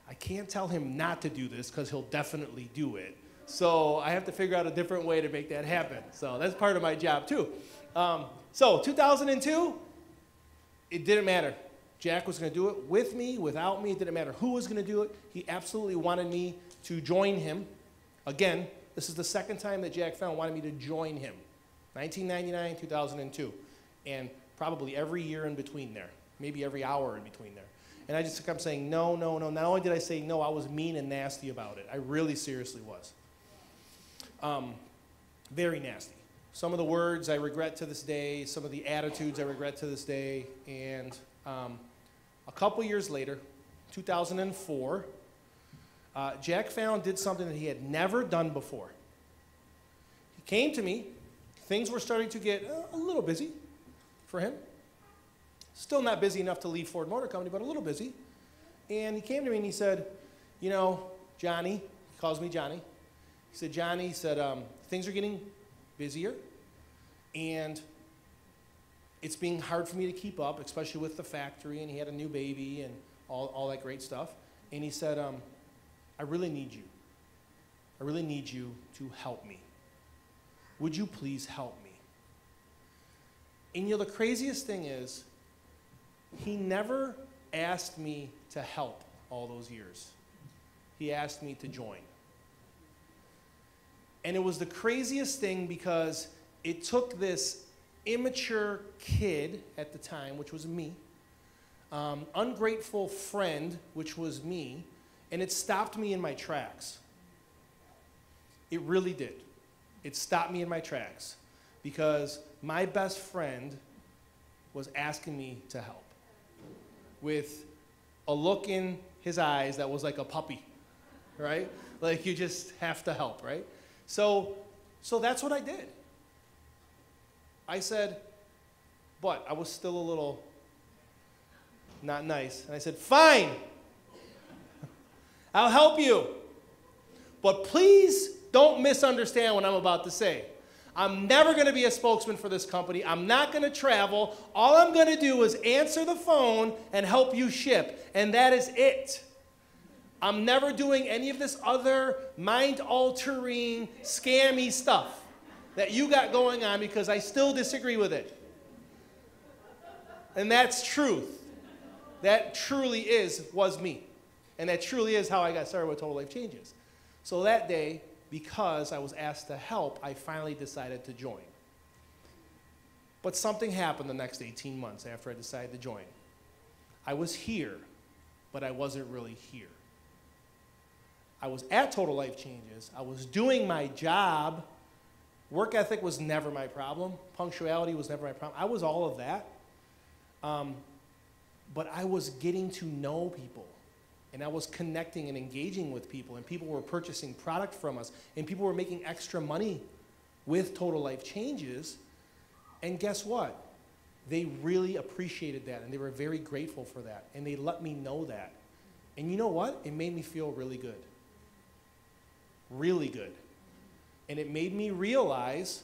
I can't tell him not to do this because he'll definitely do it. So I have to figure out a different way to make that happen. So that's part of my job too. So 2002, it didn't matter. Jack was going to do it with me, without me. It didn't matter who was going to do it. He absolutely wanted me to join him. Again, this is the second time that Jack Fallon wanted me to join him. 1999, 2002. And probably every year in between there. Maybe every hour in between there. And I just kept saying, no, no, no. Not only did I say no, I was mean and nasty about it. I really seriously was. Very nasty. Some of the words I regret to this day, some of the attitudes I regret to this day, and a couple years later, 2004, Jack Fallon did something that he had never done before. He came to me. Things were starting to get a little busy for him. Still not busy enough to leave Ford Motor Company, but a little busy. And he came to me and he said, you know, Johnny, he calls me Johnny. He said, Johnny, he said, things are getting busier, and it's being hard for me to keep up, especially with the factory, and he had a new baby and all that great stuff. And he said, I really need you. I really need you to help me. Would you please help me? And you know, the craziest thing is, he never asked me to help all those years. He asked me to join. And it was the craziest thing because it took this immature kid at the time, which was me, ungrateful friend, which was me, and it stopped me in my tracks. It really did. It stopped me in my tracks because my best friend was asking me to help with a look in his eyes that was like a puppy, right? Like you just have to help, right? So that's what I did. I said, but I was still a little not nice. And I said, fine, I'll help you. But please don't misunderstand what I'm about to say. I'm never going to be a spokesman for this company. I'm not going to travel. All I'm going to do is answer the phone and help you ship. And that is it. I'm never doing any of this other mind-altering, scammy stuff that you got going on because I still disagree with it. And that's truth. That truly was me. And that truly is how I got started with Total Life Changes. So that day, because I was asked to help, I finally decided to join. But something happened the next 18 months after I decided to join. I was here, but I wasn't really here. I was at Total Life Changes. I was doing my job. Work ethic was never my problem. Punctuality was never my problem. I was all of that. But I was getting to know people. And I was connecting and engaging with people. And people were purchasing product from us. And people were making extra money with Total Life Changes. And guess what? They really appreciated that. And they were very grateful for that. And they let me know that. And you know what? It made me feel really good. Really good. And it made me realize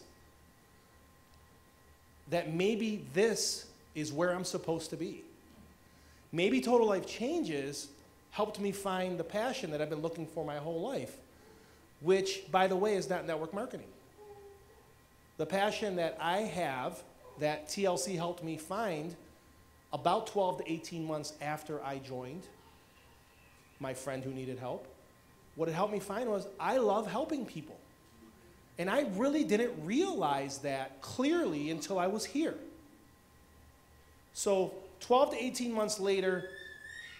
that maybe this is where I'm supposed to be. Maybe Total Life Changes helped me find the passion that I've been looking for my whole life, which, by the way, is not network marketing. The passion that I have, that TLC helped me find about 12 to 18 months after I joined my friend who needed help, what it helped me find was I love helping people. And I really didn't realize that clearly until I was here. So 12 to 18 months later,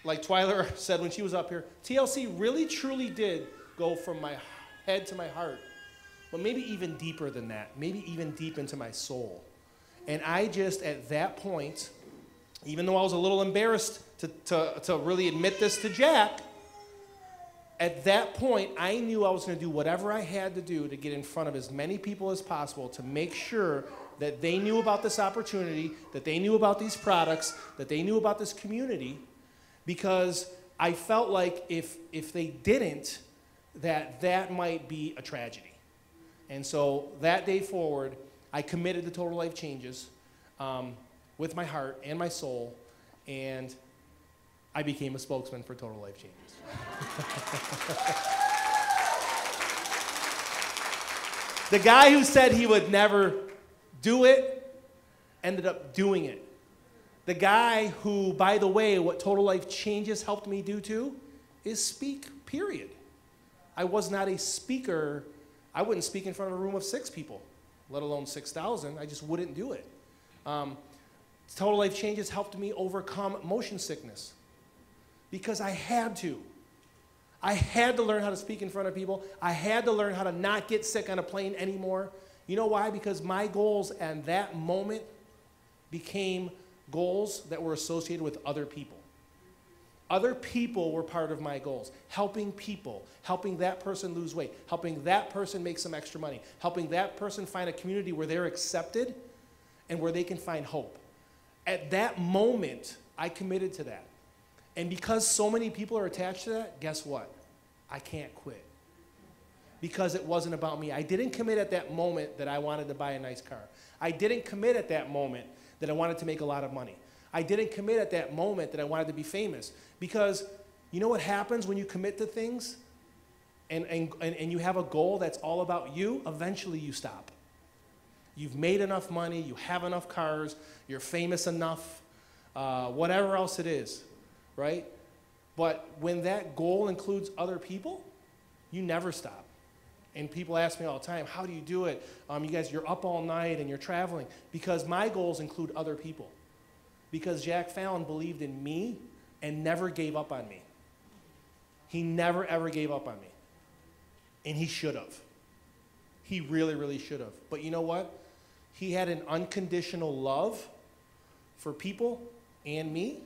like Twyla said when she was up here, TLC really truly did go from my head to my heart, but maybe even deeper than that, maybe even deep into my soul. And I just, at that point, even though I was a little embarrassed to really admit this to Jack, at that point, I knew I was going to do whatever I had to do to get in front of as many people as possible to make sure that they knew about this opportunity, that they knew about these products, that they knew about this community, because I felt like if they didn't, that might be a tragedy. And so that day forward, I committed to Total Life Changes with my heart and my soul, and I became a spokesman for Total Life Changes. The guy who said he would never do it ended up doing it. The guy who, by the way, what Total Life Changes helped me do too, is speak, period. I was not a speaker. I wouldn't speak in front of a room of 6 people, let alone 6,000. I just wouldn't do it. Total Life Changes helped me overcome motion sickness because I had to. I had to learn how to speak in front of people. I had to learn how to not get sick on a plane anymore. You know why? Because my goals at that moment became goals that were associated with other people. Other people were part of my goals. Helping people, helping that person lose weight, helping that person make some extra money, helping that person find a community where they're accepted and where they can find hope. At that moment, I committed to that. And because so many people are attached to that, guess what? I can't quit. Because it wasn't about me. I didn't commit at that moment that I wanted to buy a nice car. I didn't commit at that moment that I wanted to make a lot of money. I didn't commit at that moment that I wanted to be famous. Because you know what happens when you commit to things and you have a goal that's all about you? Eventually you stop. You've made enough money, you have enough cars, you're famous enough, whatever else it is, right? But when that goal includes other people, you never stop. And people ask me all the time, how do you do it? You guys, you're up all night and you're traveling. Because my goals include other people. Because Jack Fallon believed in me and never gave up on me. He never, ever gave up on me. And he should have. He really, really should have. But you know what? He had an unconditional love for people and me.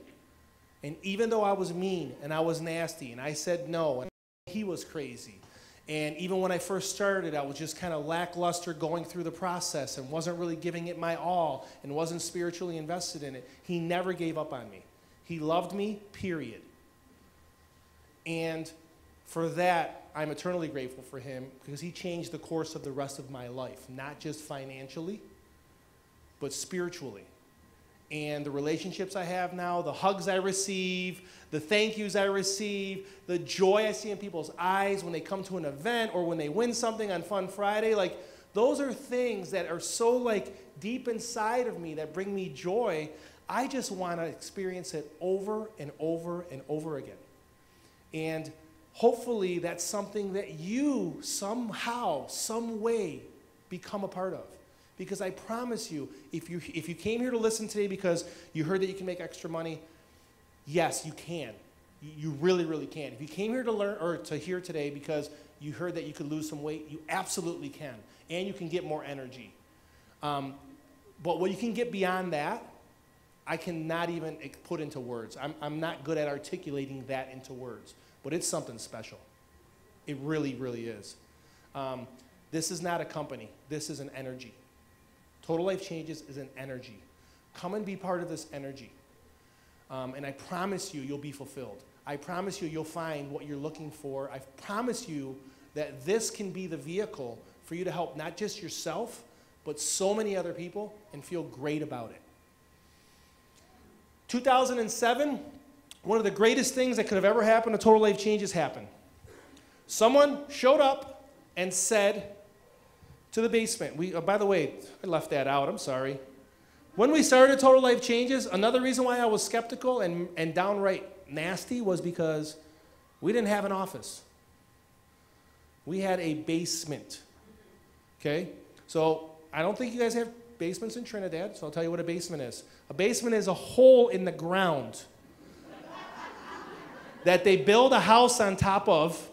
And even though I was mean and I was nasty and I said no, and he was crazy. And even when I first started, I was just kind of lackluster going through the process and wasn't really giving it my all and wasn't spiritually invested in it. He never gave up on me. He loved me, period. And for that, I'm eternally grateful for him because he changed the course of the rest of my life, not just financially, but spiritually. And the relationships I have now, the hugs I receive, the thank yous I receive, the joy I see in people's eyes when they come to an event or when they win something on Fun Friday, like those are things that are so like deep inside of me that bring me joy. I just want to experience it over and over and over again. And hopefully that's something that you somehow, some way become a part of. Because I promise you, if you came here to listen today because you heard that you can make extra money, yes, you can. You really, really can. If you came here to learn or to hear today because you heard that you could lose some weight, you absolutely can. And you can get more energy. But what you can get beyond that, I cannot even put into words. I'm not good at articulating that into words. But it's something special. It really, really is. This is not a company. This is an energy. Total Life Changes is an energy. Come and be part of this energy. And I promise you, you'll be fulfilled. I promise you, you'll find what you're looking for. I promise you that this can be the vehicle for you to help not just yourself, but so many other people and feel great about it. 2007, one of the greatest things that could have ever happened to Total Life Changes happened. Someone showed up and said, to the basement. By the way, I left that out, I'm sorry. When we started Total Life Changes, another reason why I was skeptical and downright nasty was because we didn't have an office. We had a basement, okay? So I don't think you guys have basements in Trinidad, so I'll tell you what a basement is. A basement is a hole in the ground that they build a house on top of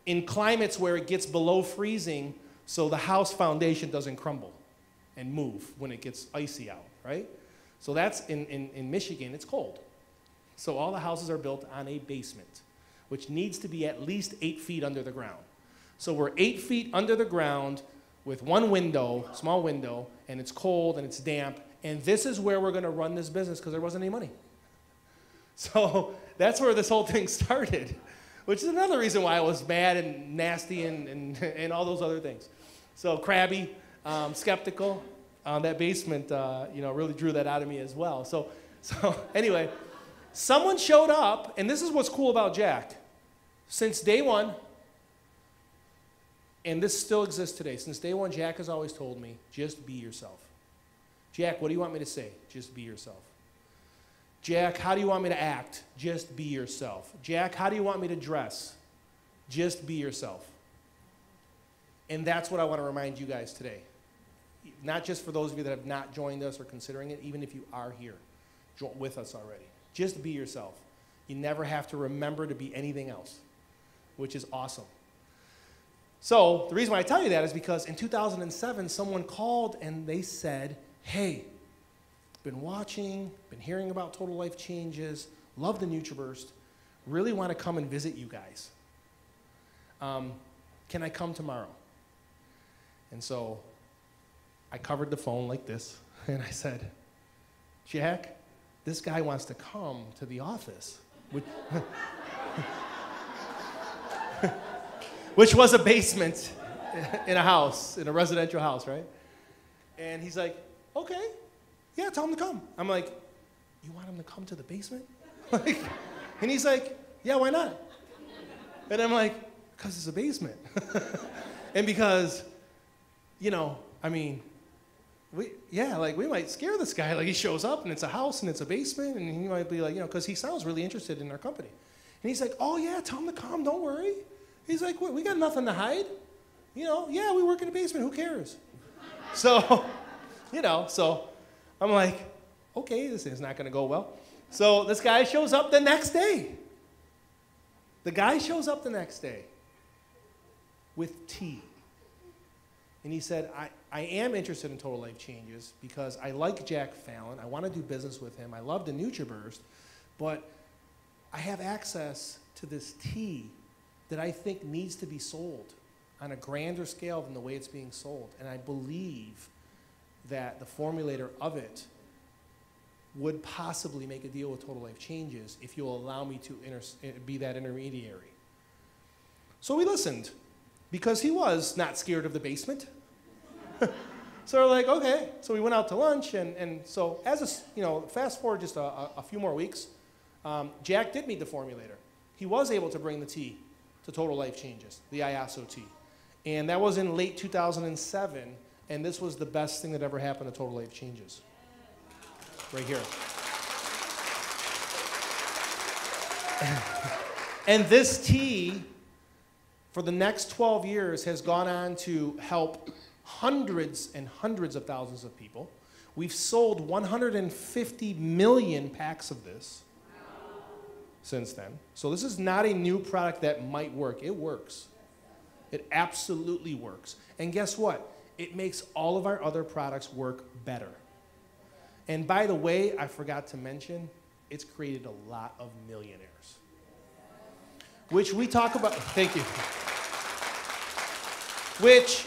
in climates where it gets below freezing so the house foundation doesn't crumble and move when it gets icy out, right? So that's in Michigan, it's cold. So all the houses are built on a basement, which needs to be at least 8 feet under the ground. So we're 8 feet under the ground with one window, small window, and it's cold and it's damp, and this is where we're gonna run this business because there wasn't any money. So that's where this whole thing started, which is another reason why I was mad and nasty and all those other things. So crabby, skeptical. That basement, really drew that out of me as well. So anyway, someone showed up, and this is what's cool about Jack. Since day one, and this still exists today, since day one, Jack has always told me, just be yourself. Jack, what do you want me to say? Just be yourself. Jack, how do you want me to act? Just be yourself. Jack, how do you want me to dress? Just be yourself. And that's what I want to remind you guys today. Not just for those of you that have not joined us or considering it, even if you are here with us already. Just be yourself. You never have to remember to be anything else, which is awesome. So the reason why I tell you that is because in 2007, someone called and they said, hey, been watching, been hearing about Total Life Changes, love the NutriBurst, really want to come and visit you guys. Can I come tomorrow? And so I covered the phone like this, and I said, Jack, this guy wants to come to the office, which was a basement in a house, in a residential house, right? And he's like, okay, yeah, tell him to come. I'm like, you want him to come to the basement? And he's like, yeah, why not? And I'm like, because it's a basement. And because, we might scare this guy. Like, he shows up and it's a house and it's a basement, and he might be like, because he sounds really interested in our company. And he's like, oh yeah, tell him to come, don't worry. He's like, we got nothing to hide. Yeah, we work in the basement, who cares? So, so I'm like, okay, this is not gonna go well. So this guy shows up the next day. The guy shows up the next day with tea. And he said, I am interested in Total Life Changes because I like Jack Fallon. I want to do business with him. I love the NutriBurst, but I have access to this tea that I think needs to be sold on a grander scale than the way it's being sold. And I believe that the formulator of it would possibly make a deal with Total Life Changes if you'll allow me to be that intermediary. So we listened, because he was not scared of the basement. So we're like, okay. So we went out to lunch, and so fast forward just a few more weeks, Jack did meet the formulator. He was able to bring the tea to Total Life Changes, the IASO tea. And that was in late 2007, and this was the best thing that ever happened to Total Life Changes. Right here. And this tea, for the next 12 years, has gone on to help hundreds and hundreds of thousands of people. We've sold 150 million packs of this since then. So this is not a new product that might work. It works. It absolutely works. And guess what? It makes all of our other products work better. And by the way, I forgot to mention, it's created a lot of millionaires. Which we talk about, thank you. Which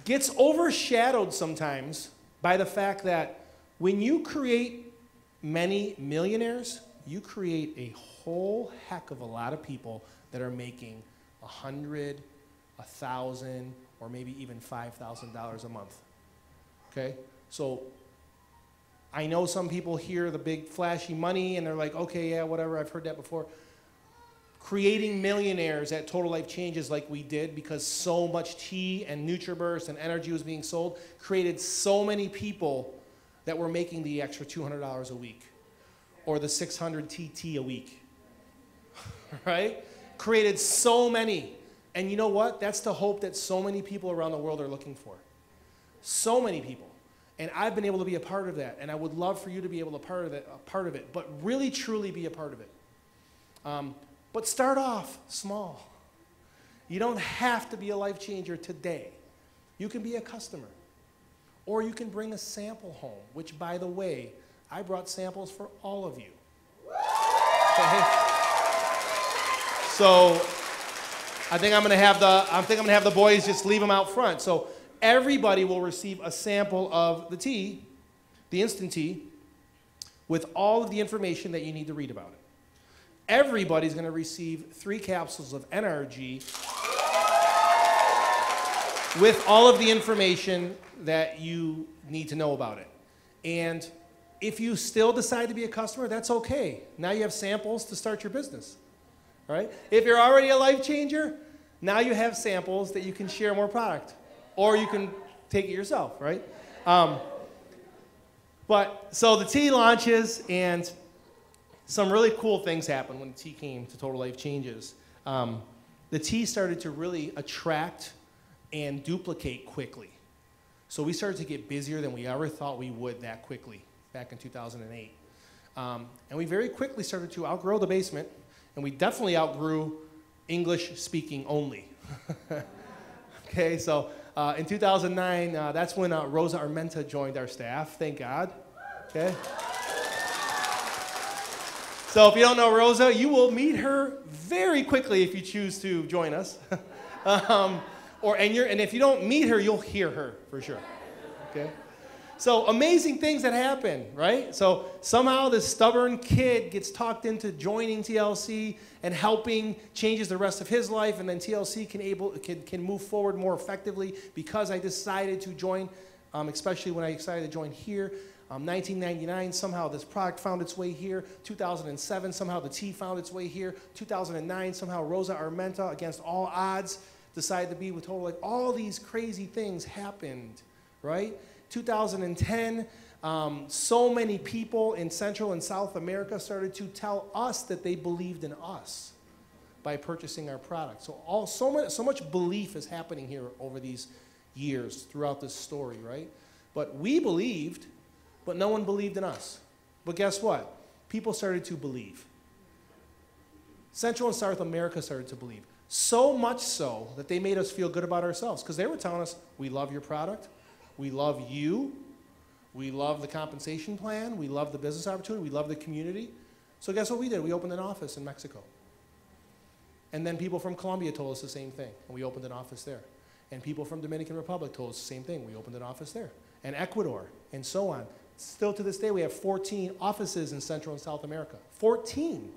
gets overshadowed sometimes by the fact that when you create many millionaires, you create a whole heck of a lot of people that are making $100, $1,000, or maybe even $5,000 a month. Okay? So I know some people hear the big flashy money and they're like, okay, yeah, whatever, I've heard that before. Creating millionaires at Total Life Changes like we did, because so much tea and NutriBurst and energy was being sold, created so many people that were making the extra $200 a week or the 600 TT a week, right? Created so many. And you know what? That's the hope that so many people around the world are looking for. So many people. And I've been able to be a part of that, and I would love for you to be able to be a part of it, but really, truly be a part of it. But start off small. You don't have to be a life changer today. You can be a customer. Or you can bring a sample home, which, by the way, I brought samples for all of you. Okay? So I think I'm gonna have the boys just leave them out front. So everybody will receive a sample of the tea, the instant tea, with all of the information that you need to read about it. everybody's going to receive 3 capsules of NRG with all of the information that you need to know about it. And if you still decide to be a customer, that's okay. Now you have samples to start your business, right? If you're already a life changer, now you have samples that you can share more product, or you can take it yourself, right? So the tea launches, and some really cool things happened when the tea came to Total Life Changes. The tea started to really attract and duplicate quickly. So we started to get busier than we ever thought we would that quickly back in 2008. And we very quickly started to outgrow the basement, and we definitely outgrew English speaking only. Okay, so in 2009, that's when Rosa Armenta joined our staff, thank God. Okay. So if you don't know Rosa, you will meet her very quickly if you choose to join us. And if you don't meet her, you'll hear her for sure. Okay? So amazing things that happen, right? So somehow this stubborn kid gets talked into joining TLC and helping changes the rest of his life, and then TLC can move forward more effectively because I decided to join, especially when I decided to join here. 1999, somehow this product found its way here. 2007, somehow the tea found its way here. 2009, somehow Rosa Armenta, against all odds, decided to be with Total Life. All these crazy things happened, right? 2010, so many people in Central and South America started to tell us that they believed in us by purchasing our product. So much belief is happening here over these years throughout this story, right? But we believed, but no one believed in us. But guess what? People started to believe. Central and South America started to believe. So much so that they made us feel good about ourselves, because they were telling us, we love your product, we love you, we love the compensation plan, we love the business opportunity, we love the community. So guess what we did? We opened an office in Mexico. And then people from Colombia told us the same thing, and we opened an office there. And people from Dominican Republic told us the same thing, we opened an office there. And Ecuador, and so on. Still to this day, we have 14 offices in Central and South America. 14.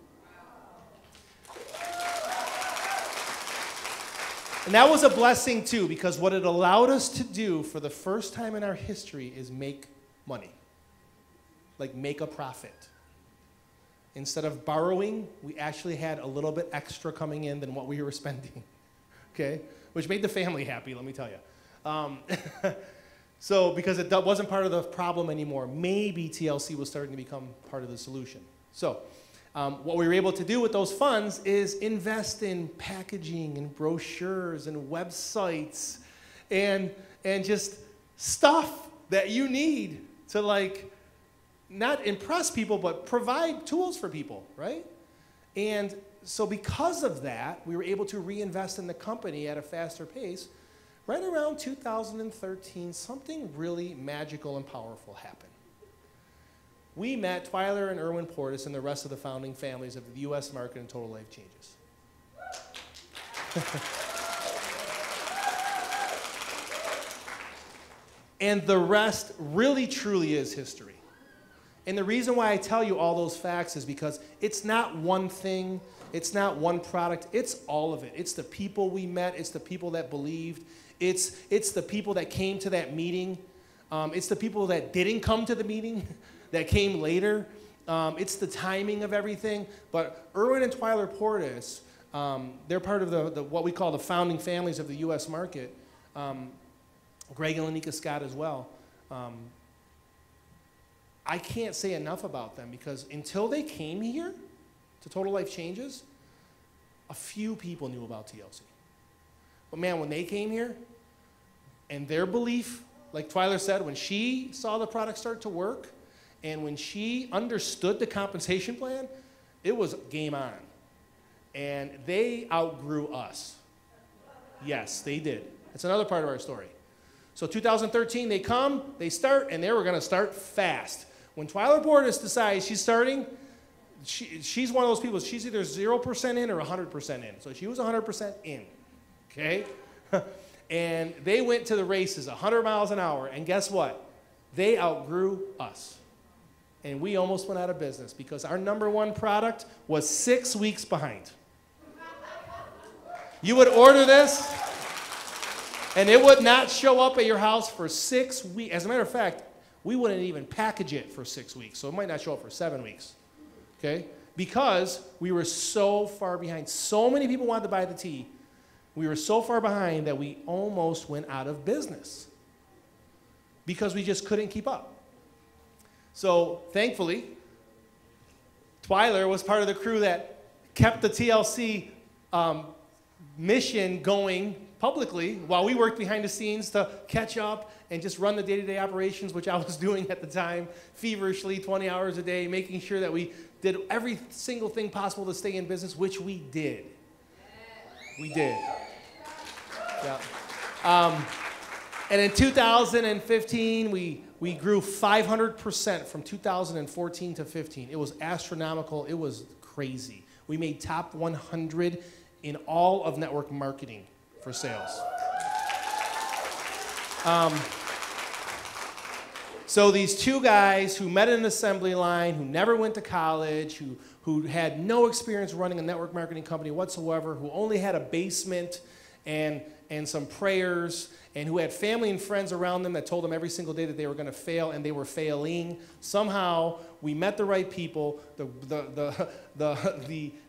And that was a blessing too, because what it allowed us to do for the first time in our history is make money. Like make a profit. Instead of borrowing, we actually had a little bit extra coming in than what we were spending. Okay? Which made the family happy, let me tell you. So, because it wasn't part of the problem anymore, maybe TLC was starting to become part of the solution. So, what we were able to do with those funds is invest in packaging and brochures and websites and just stuff that you need to, like, not impress people, but provide tools for people, right? And so because of that, we were able to reinvest in the company at a faster pace. Right around 2013, something really magical and powerful happened. We met Twyler and Erwin Portis and the rest of the founding families of the U.S. market and Total Life Changes. And the rest really, truly is history. And the reason why I tell you all those facts is because it's not one thing, it's not one product, it's all of it. It's the people we met, it's the people that believed, it's the people that came to that meeting, it's the people that didn't come to the meeting, that came later. It's the timing of everything. But Erwin and Twyler Portis, they're part of what we call the founding families of the U.S. market. Greg and Lanika Scott as well. I can't say enough about them because until they came here to Total Life Changes, a few people knew about TLC. But man, when they came here and their belief, like Twyler said, when she saw the product start to work and when she understood the compensation plan, it was game on. And they outgrew us. Yes, they did. That's another part of our story. So 2013, they come, they start, and they were going to start fast. When Twyler Portis decides she's starting, she's one of those people, she's either 0% in or 100% in. So she was 100% in, okay? And they went to the races 100 miles an hour, and guess what? They outgrew us. and we almost went out of business because our #1 product was 6 weeks behind. You would order this, and it would not show up at your house for 6 weeks. As a matter of fact, we wouldn't even package it for 6 weeks, so it might not show up for 7 weeks, okay? Because we were so far behind. So many people wanted to buy the tea. We were so far behind that we almost went out of business because we just couldn't keep up. So thankfully, Twyler was part of the crew that kept the TLC mission going publicly while we worked behind the scenes to catch up and just run the day-to-day operations, which I was doing at the time, feverishly, 20 hours a day, making sure that we did every single thing possible to stay in business, which we did. We did. Yeah. And in 2015, we grew 500% from 2014 to 15. It was astronomical. It was crazy. We made top 100 in all of network marketing for sales. So these two guys who met in an assembly line, who never went to college, who had no experience running a network marketing company whatsoever, who only had a basement and some prayers, and who had family and friends around them that told them every single day that they were going to fail, and they were failing. Somehow, we met the right people, the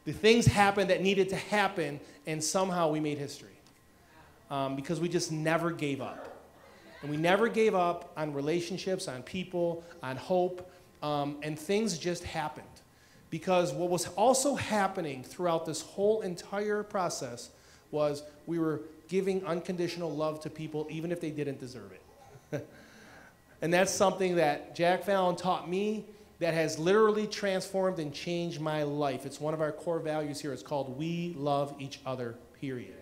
things happened that needed to happen, and somehow we made history. Because we just never gave up. And we never gave up on relationships, on people, on hope, and things just happened. Because what was also happening throughout this whole entire process was we were giving unconditional love to people even if they didn't deserve it. And that's something that Jack Fallon taught me that has literally transformed and changed my life. It's one of our core values here. It's called We Love Each Other, period.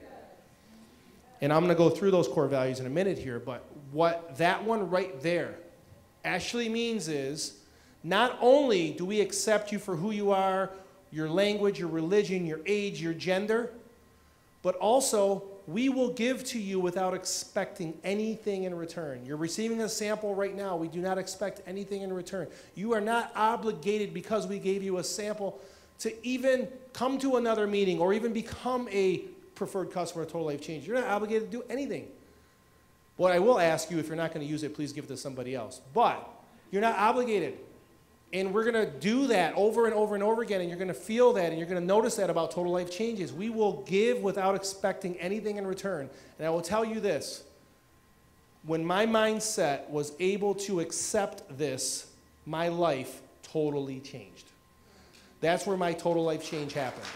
And I'm going to go through those core values in a minute here, but what that one right there actually means is not only do we accept you for who you are, your language, your religion, your age, your gender, but also we will give to you without expecting anything in return. You're receiving a sample right now. We do not expect anything in return. You are not obligated because we gave you a sample to even come to another meeting or even become a preferred customer of Total Life Change. You're not obligated to do anything. What I will ask you, if you're not going to use it, please give it to somebody else. But you're not obligated. And we're going to do that over and over and over again, and you're going to feel that, and you're going to notice that about Total Life Changes. We will give without expecting anything in return. And I will tell you this. When my mindset was able to accept this, my life totally changed. That's where my Total Life Change happened.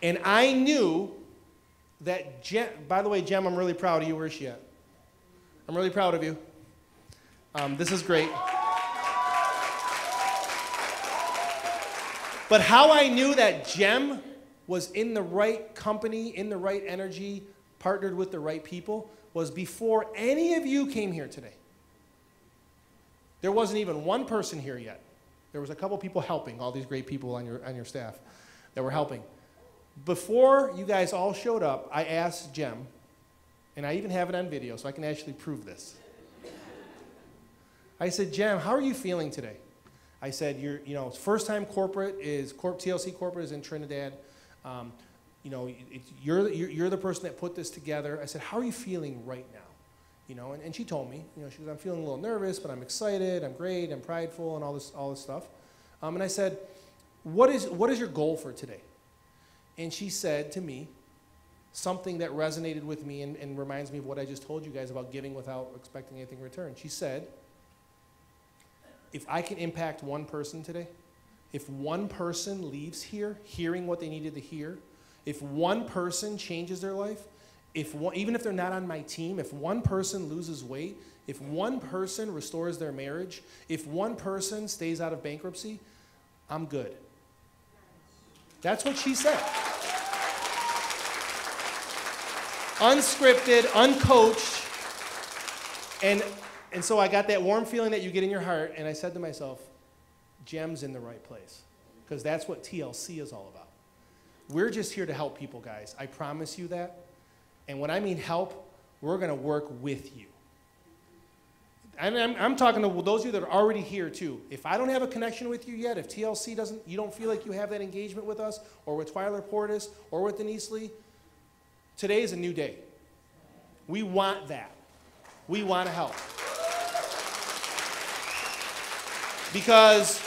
And I knew that, by the way, Jem, I'm really proud of you. Where's she at? I'm really proud of you. This is great. But how I knew that Jem was in the right company, in the right energy, partnered with the right people, was before any of you came here today. There wasn't even one person here yet. There was a couple people helping, all these great people on your staff that were helping. Before you guys all showed up, I asked Jem, and I even have it on video, so I can actually prove this. I said, Jem, how are you feeling today? I said, first time TLC corporate is in Trinidad. You're the person that put this together. I said, how are you feeling right now? And she told me, she goes, I'm feeling a little nervous, but I'm excited, I'm great, I'm prideful, and all this stuff. And I said, what is your goal for today? And she said to me something that resonated with me and reminds me of what I just told you guys about giving without expecting anything in return. She said, if I can impact one person today, if one person leaves here hearing what they needed to hear, if one person changes their life, even if they're not on my team, if one person loses weight, if one person restores their marriage, if one person stays out of bankruptcy, I'm good. That's what she said. Unscripted, uncoached, and so I got that warm feeling that you get in your heart, and I said to myself, Jem's in the right place, because that's what TLC is all about. We're just here to help people, guys. I promise you that. And when I mean help, we're going to work with you. And I'm talking to those of you that are already here too. If I don't have a connection with you yet, if TLC you don't feel like you have that engagement with us, or with Twyler Portis, or with Denise Lee, today is a new day. We want that. We want to help. Because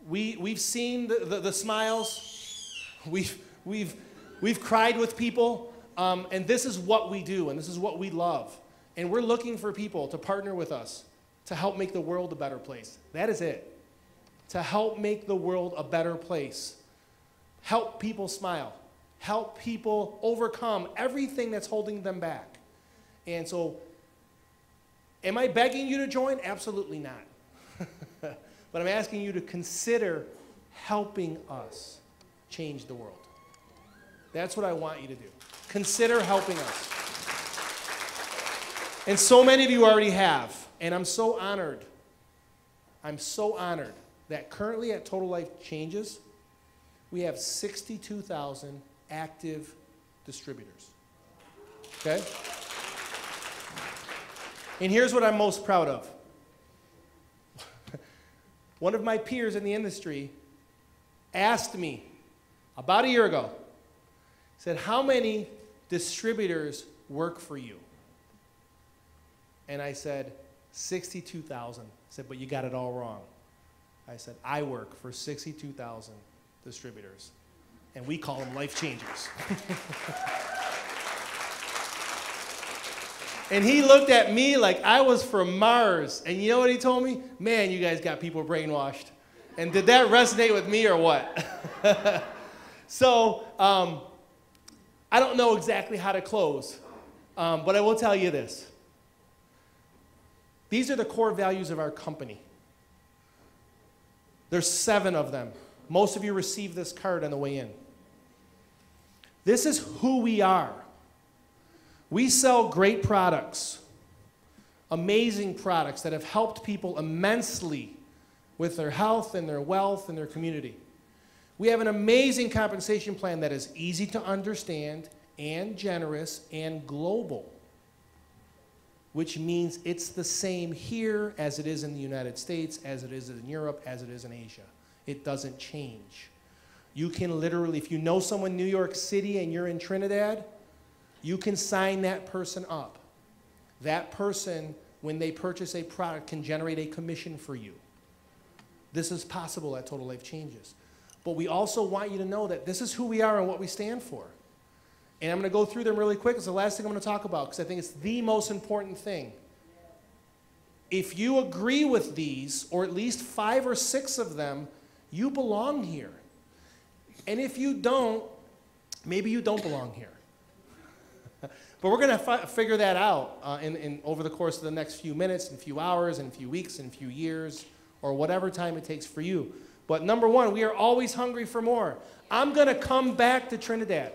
we've seen the smiles, we've cried with people, and this is what we do, and this is what we love. And we're looking for people to partner with us to help make the world a better place. That is it. To help make the world a better place. Help people smile. Help people overcome everything that's holding them back. And so, am I begging you to join? Absolutely not. But I'm asking you to consider helping us change the world. That's what I want you to do. Consider helping us. And so many of you already have. And I'm so honored. I'm so honored that currently at Total Life Changes, we have 62,000 active distributors. Okay? And here's what I'm most proud of. One of my peers in the industry asked me about a year ago, said, how many distributors work for you? And I said, 62,000. I said, but you got it all wrong. I said, I work for 62,000 distributors, and we call them life changers. And he looked at me like I was from Mars. And you know what he told me? Man, you guys got people brainwashed. And did that resonate with me or what? So, I don't know exactly how to close, but I will tell you this. These are the core values of our company. There's 7 of them. Most of you received this card on the way in. This is who we are. We sell great products, amazing products that have helped people immensely with their health and their wealth and their community. We have an amazing compensation plan that is easy to understand and generous and global, which means it's the same here as it is in the United States, as it is in Europe, as it is in Asia. It doesn't change. You can literally, if you know someone in New York City and you're in Trinidad, you can sign that person up. That person, when they purchase a product, can generate a commission for you. This is possible at Total Life Changes. But we also want you to know that this is who we are and what we stand for. And I'm going to go through them really quick. It's the last thing I'm going to talk about because I think it's the most important thing. If you agree with these, or at least 5 or 6 of them, you belong here. And if you don't, maybe you don't belong here. But we're going to figure that out over the course of the next few minutes, and few hours, and few weeks, and few years, or whatever time it takes for you. But number 1, we are always hungry for more. I'm going to come back to Trinidad.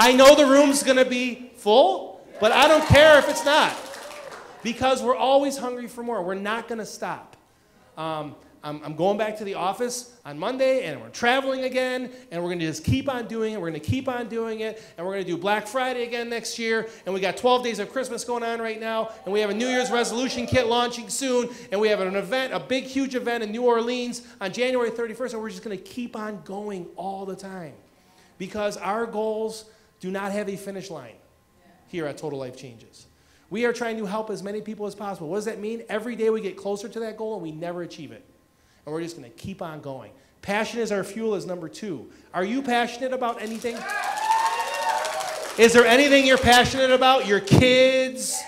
I know the room's going to be full, but I don't care if it's not. Because we're always hungry for more. We're not going to stop. I'm going back to the office on Monday, and we're traveling again, and we're going to just keep on doing it. We're going to keep on doing it, and we're going to do Black Friday again next year, and we got 12 days of Christmas going on right now, and we have a New Year's resolution kit launching soon, and we have an event, a big, huge event in New Orleans on January 31st, and we're just going to keep on going all the time because our goals do not have a finish line here at Total Life Changes. We are trying to help as many people as possible. What does that mean? Every day we get closer to that goal, and we never achieve it. And we're just going to keep on going. Passion is our fuel is number 2. Are you passionate about anything? Is there anything you're passionate about? Your kids,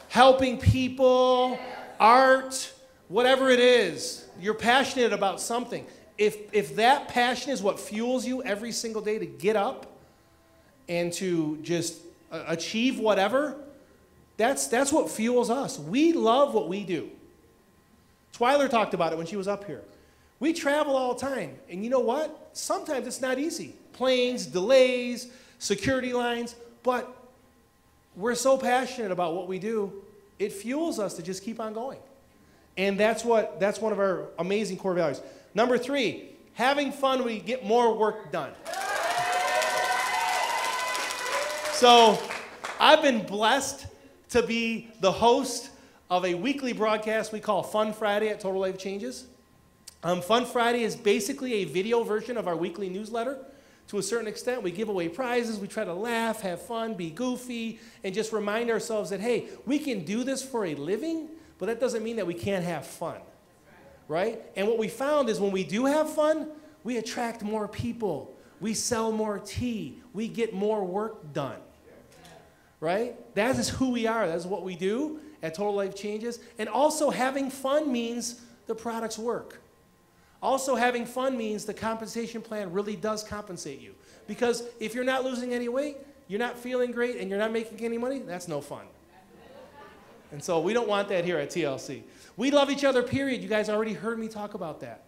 helping people, art, whatever it is. You're passionate about something. If that passion is what fuels you every single day to get up and to just achieve whatever, that's what fuels us. We love what we do. Twyler talked about it when she was up here. We travel all the time, and you know what? Sometimes it's not easy. Planes, delays, security lines, but we're so passionate about what we do, it fuels us to just keep on going. And that's one of our amazing core values. Number 3, Having fun, we get more work done. So I've been blessed to be the host of a weekly broadcast we call Fun Friday at Total Life Changes. Fun Friday is basically a video version of our weekly newsletter. To a certain extent, we give away prizes, we try to laugh, have fun, be goofy, and just remind ourselves that, hey, we can do this for a living, but that doesn't mean that we can't have fun, right? And what we found is when we do have fun, we attract more people, we sell more tea, we get more work done, right? That is who we are, that's what we do at Total Life Changes. And also having fun means the products work. Also, having fun means the compensation plan really does compensate you. Because if you're not losing any weight, you're not feeling great, and you're not making any money, that's no fun. And so we don't want that here at TLC. We love each other, period. You guys already heard me talk about that.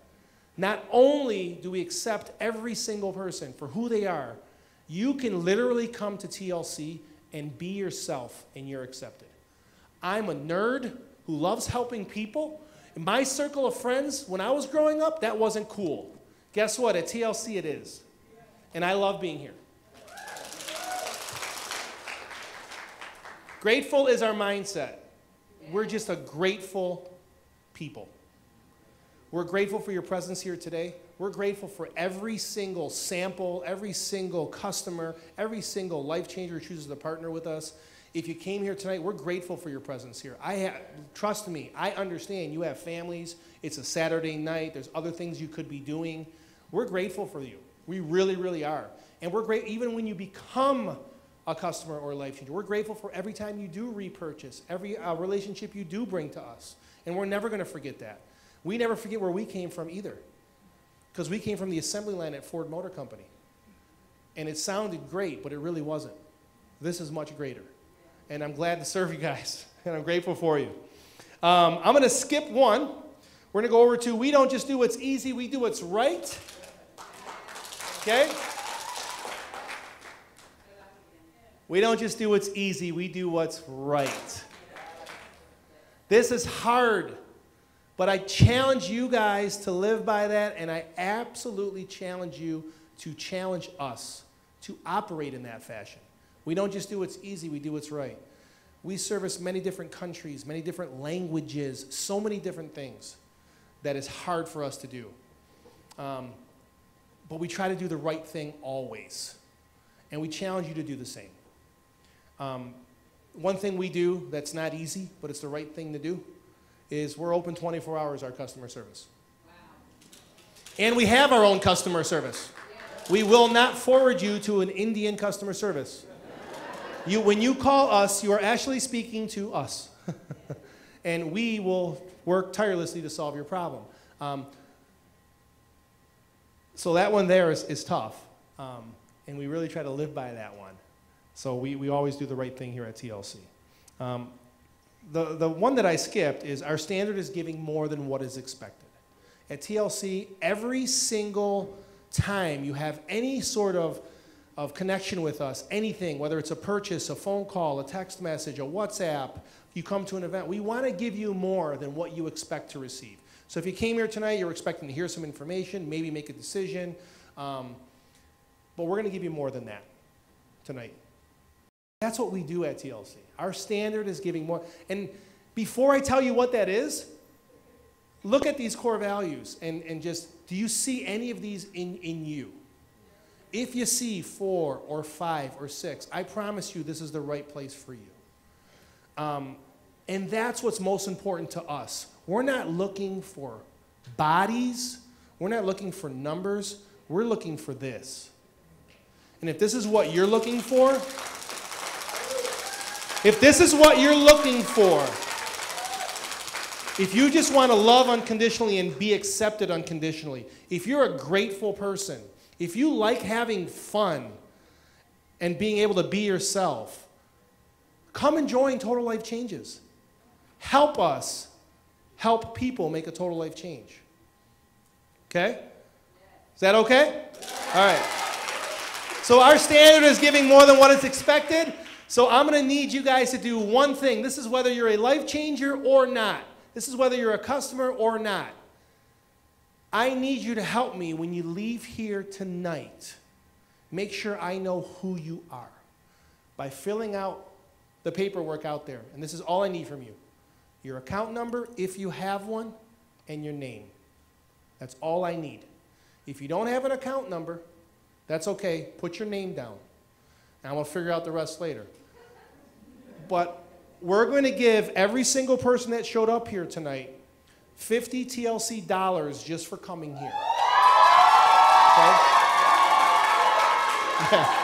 Not only do we accept every single person for who they are, you can literally come to TLC and be yourself, and you're accepted. I'm a nerd who loves helping people. In my circle of friends, when I was growing up, that wasn't cool. Guess what? At TLC it is. And I love being here. Grateful is our mindset. We're just a grateful people. We're grateful for your presence here today. We're grateful for every single sample, every single customer, every single life changer who chooses to partner with us. If you came here tonight, we're grateful for your presence here. Trust me, I understand you have families. It's a Saturday night. There's other things you could be doing. We're grateful for you. We really, really are. And we're great even when you become a customer or a life changer. We're grateful for every time you do repurchase, every relationship you do bring to us. And we're never going to forget that. We never forget where we came from either. Because we came from the assembly line at Ford Motor Company. And it sounded great, but it really wasn't. This is much greater. And I'm glad to serve you guys, and I'm grateful for you. I'm going to skip one. We're going to go over to we don't just do what's easy, we do what's right. Okay? We don't just do what's easy, we do what's right. This is hard, but I challenge you guys to live by that, and I absolutely challenge you to challenge us to operate in that fashion. We don't just do what's easy, we do what's right. We service many different countries, many different languages, so many different things that is hard for us to do. But we try to do the right thing always. And we challenge you to do the same. One thing we do that's not easy, but it's the right thing to do, is we're open 24 hours, our customer service. Wow. And we have our own customer service. Yeah. We will not forward you to an Indian customer service. When you call us, you are actually speaking to us. And we will work tirelessly to solve your problem. So that one there is tough. And we really try to live by that one. So we always do the right thing here at TLC. The one that I skipped is our standard is giving more than what is expected. At TLC, every single time you have any sort of connection with us, anything, whether it's a purchase, a phone call, a text message, a WhatsApp, you come to an event, we want to give you more than what you expect to receive. So if you came here tonight, you're expecting to hear some information, maybe make a decision, but we're going to give you more than that tonight. That's what we do at TLC. Our standard is giving more. And before I tell you what that is, look at these core values and just, do you see any of these in you? If you see 4 or 5 or 6, I promise you this is the right place for you. And that's what's most important to us. We're not looking for bodies. We're not looking for numbers. We're looking for this. And if this is what you're looking for, if you just want to love unconditionally and be accepted unconditionally, if you're a grateful person, if you like having fun and being able to be yourself, come and join Total Life Changes. Help us help people make a total life change. Okay? Is that okay? All right. So our standard is giving more than what is expected. So I'm going to need you guys to do one thing. This is whether you're a life changer or not. This is whether you're a customer or not. I need you to help me when you leave here tonight. Make sure I know who you are by filling out the paperwork out there. And this is all I need from you. Your account number, if you have one, and your name. That's all I need. If you don't have an account number, that's okay. Put your name down. And we'll figure out the rest later. But we're going to give every single person that showed up here tonight $50 TLC dollars just for coming here. Okay? Yeah.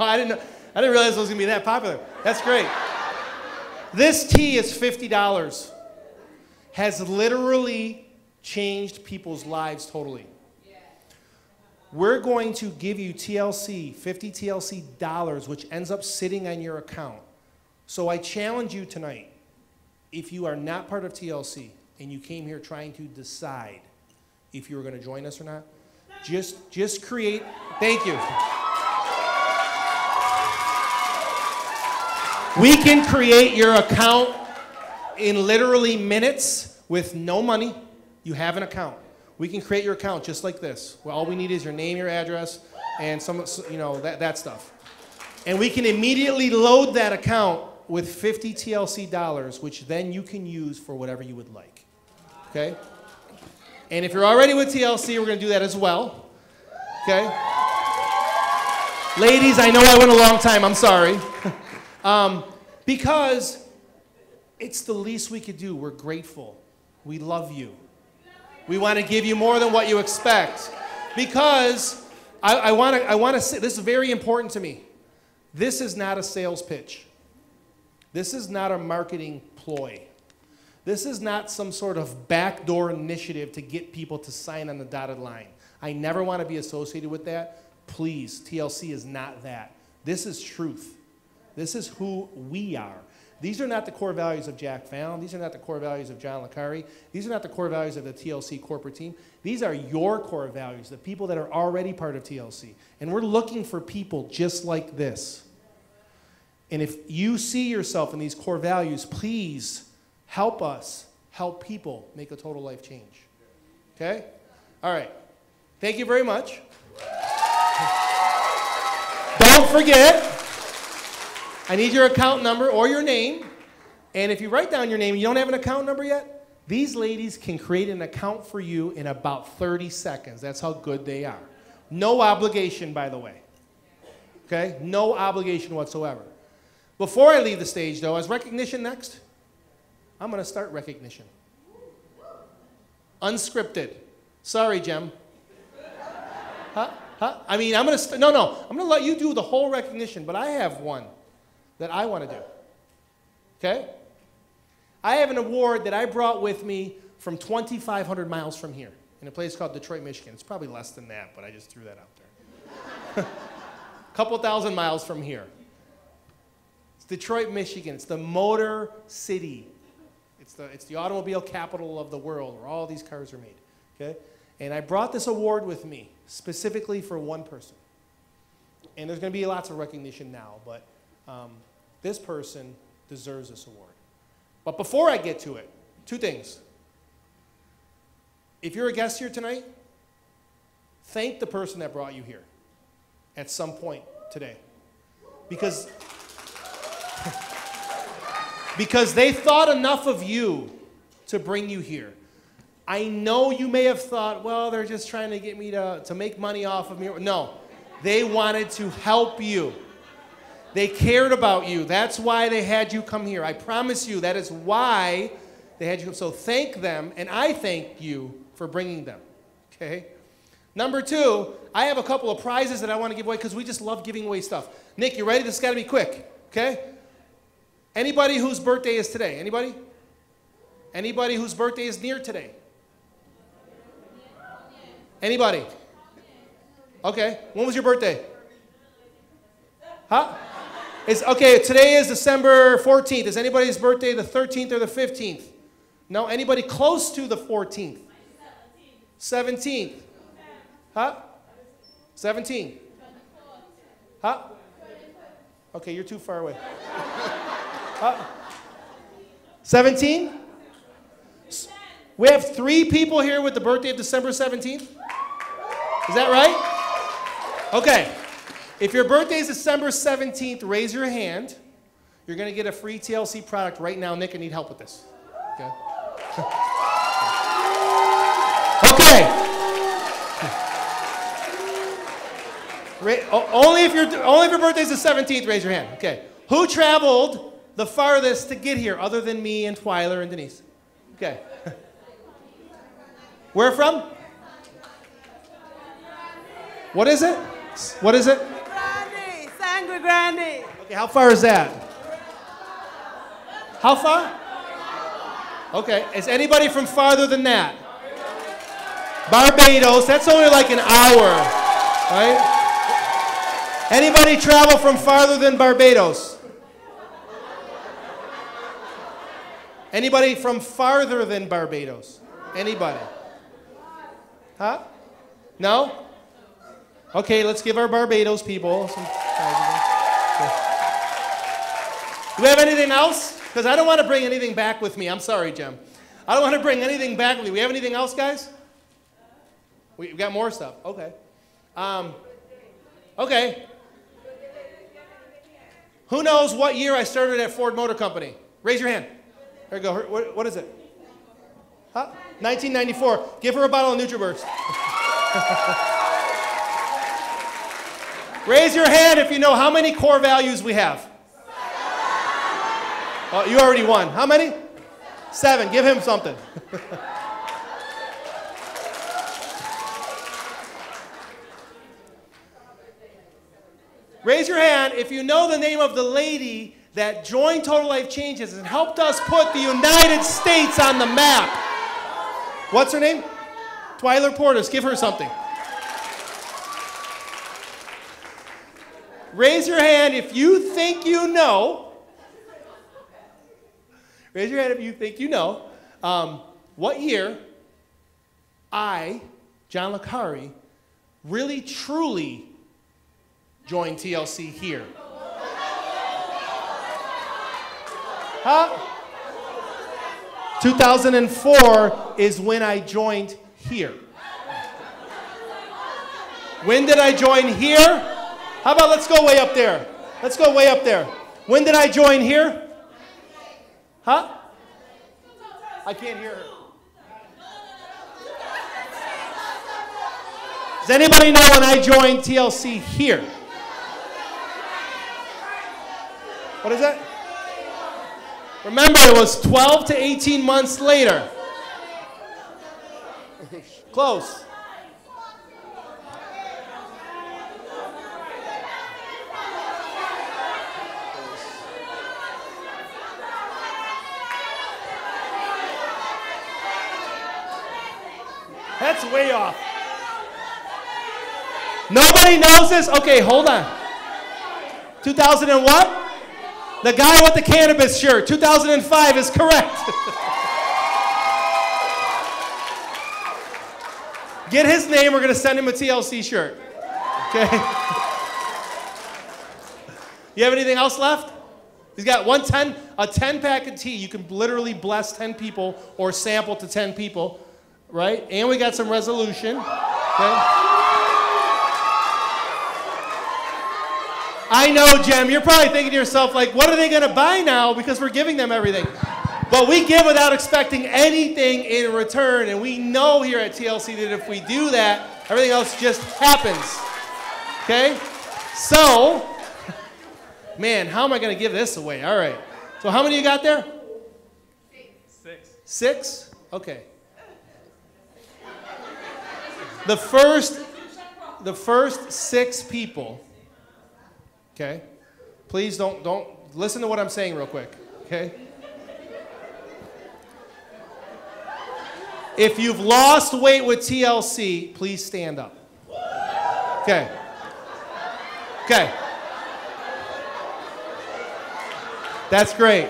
I didn't realize it was going to be that popular. That's great. This tea is $50. Has literally changed people's lives totally. We're going to give you TLC, 50 TLC dollars, which ends up sitting on your account. So I challenge you tonight, if you are not part of TLC and you came here trying to decide if you were going to join us or not, just create, thank you. We can create your account in literally minutes with no money. You have an account. We can create your account just like this. Well, all we need is your name, your address, and some, that stuff. And we can immediately load that account with 50 TLC dollars, which then you can use for whatever you would like. Okay? And if you're already with TLC, we're going to do that as well. Okay? Ladies, I know I went a long time. I'm sorry. Because it's the least we could do. We're grateful. We love you. We want to give you more than what you expect. Because I want to say, this is very important to me. This is not a sales pitch. This is not a marketing ploy. This is not some sort of backdoor initiative to get people to sign on the dotted line. I never want to be associated with that. Please, TLC is not that. This is truth. This is who we are. These are not the core values of Jack Fallon. These are not the core values of John Licari. These are not the core values of the TLC corporate team. These are your core values, the people that are already part of TLC. And we're looking for people just like this. And if you see yourself in these core values, please help us help people make a total life change. Okay? All right. Thank you very much. Don't forget, I need your account number or your name. And if you write down your name and you don't have an account number yet, these ladies can create an account for you in about 30 seconds. That's how good they are. No obligation, by the way. Okay? No obligation whatsoever. Before I leave the stage, though, is recognition next? I'm going to start recognition. Unscripted. Sorry, Jem. Huh? I mean, I'm going to, I'm going to let you do the whole recognition, but I have one that I want to do. Okay? I have an award that I brought with me from 2,500 miles from here in a place called Detroit, Michigan. It's probably less than that, but I just threw that out there. A couple thousand miles from here. It's Detroit, Michigan. It's the Motor City. It's the automobile capital of the world where all these cars are made. Okay? And I brought this award with me specifically for one person. And there's going to be lots of recognition now, but this person deserves this award. But before I get to it, two things. If you're a guest here tonight, thank the person that brought you here at some point today. Because they thought enough of you to bring you here. I know you may have thought, well, they're just trying to get me to make money off of me. No, they wanted to help you. They cared about you. That's why they had you come here. I promise you, that is why they had you come. So thank them, and I thank you for bringing them, okay? Number two, I have a couple of prizes that I want to give away because we just love giving away stuff. Nick, you ready? This has got to be quick, okay? Anybody whose birthday is today? Anybody? Anybody whose birthday is near today? Anybody? Okay. When was your birthday? Huh? Okay, today is December 14th. Is anybody's birthday the 13th or the 15th? No? Anybody close to the 14th? 17th. Huh? 17. Huh? Okay, you're too far away. Huh? 17? We have 3 people here with the birthday of December 17th? Is that right? Okay. If your birthday is December 17th, raise your hand. You're going to get a free TLC product right now. Nick, I need help with this. Okay. Okay. Only if your birthday is the 17th, raise your hand. Okay. Who traveled the farthest to get here other than me and Twyler and Denise? Okay. Where from? What is it? What is it? Grande, Sangre Grande. Okay, how far is that? How far? Okay, is anybody from farther than that? Barbados, that's only like an hour, right? Anybody travel from farther than Barbados? Anybody from farther than Barbados? Anybody? Huh? No? Okay, let's give our Barbados people some. Do we have anything else? Because I don't want to bring anything back with me. I'm sorry, Jim. I don't want to bring anything back with me. We have anything else, guys? We've got more stuff. Okay. Okay. Who knows what year I started at Ford Motor Company? Raise your hand. There you go. What is it? Huh? 1994. Give her a bottle of NutriBurst. Raise your hand if you know how many core values we have. Oh, you already won. How many? 7. Give him something. Raise your hand if you know the name of the lady that joined Total Life Changes and helped us put the United States on the map. What's her name? Twyler Portis. Give her something. Raise your hand if you think you know. Raise your hand if you think you know what year I, John Licari, really truly joined TLC here. Huh? 2004 is when I joined here. When did I join here? How about let's go way up there? Let's go way up there. When did I join here? Huh? I can't hear her. Does anybody know when I joined TLC here? What is that? Remember, it was 12 to 18 months later. Close. That's way off. Nobody knows this? Okay, hold on. 2000 and what? The guy with the cannabis shirt. 2005 is correct. Get his name. We're going to send him a TLC shirt. Okay? You have anything else left? He's got a 10-pack of tea. You can literally bless 10 people or sample to 10 people. Right? And we got some resolution. Okay? I know, Jem, you're probably thinking to yourself, like, what are they going to buy now because we're giving them everything? But we give without expecting anything in return, and we know here at TLC that if we do that, everything else just happens. Okay? So, man, how am I going to give this away? All right. So how many you got there? 6. 6? Okay. The first 6 people, okay? Please don't listen to what I'm saying real quick, okay? If you've lost weight with TLC, please stand up. Okay. Okay. That's great.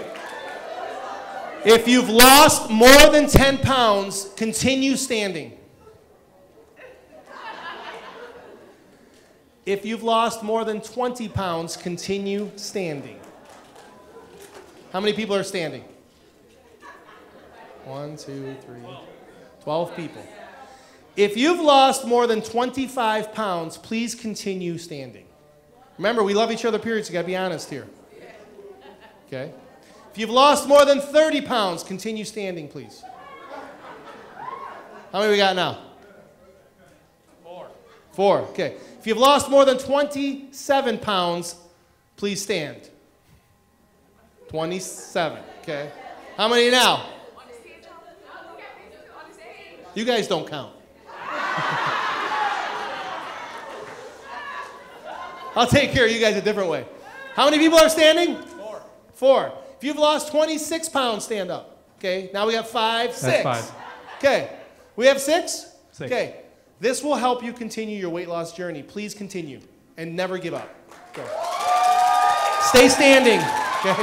If you've lost more than 10 pounds, continue standing. If you've lost more than 20 pounds, continue standing. How many people are standing? 1, 2, 3, 12 people. If you've lost more than 25 pounds, please continue standing. Remember, we love each other, period, so you gotta be honest here. Okay? If you've lost more than 30 pounds, continue standing, please. How many we got now? 4. 4, okay. If you've lost more than 27 pounds, please stand. 27, okay. How many now? You guys don't count. I'll take care of you guys a different way. How many people are standing? 4. 4. If you've lost 26 pounds, stand up. Okay, now we have 5, 6. That's 5. Okay, we have 6? 6. Okay, this will help you continue your weight loss journey. Please continue and never give up. Go. Stay standing, okay?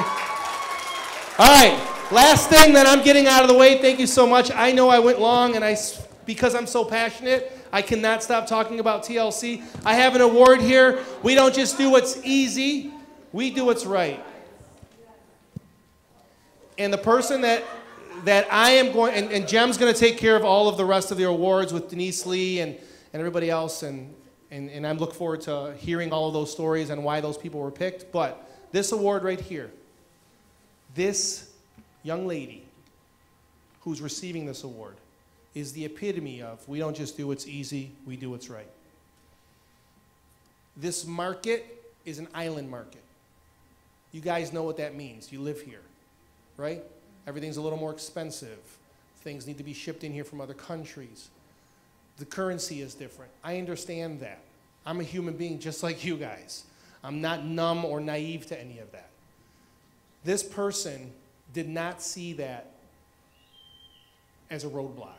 All right, last thing that I'm getting out of the way, thank you so much. I know I went long, and because I'm so passionate, I cannot stop talking about TLC. I have an award here. We don't just do what's easy, we do what's right. And the person that I am going, and Jem's going to take care of all of the rest of the awards with Denise Lee and everybody else, and I look forward to hearing all of those stories and why those people were picked. But this award right here, this young lady who's receiving this award is the epitome of we don't just do what's easy, we do what's right. This market is an island market. You guys know what that means. You live here, right? Everything's a little more expensive. Things need to be shipped in here from other countries. The currency is different. I understand that. I'm a human being just like you guys. I'm not numb or naive to any of that. This person did not see that as a roadblock.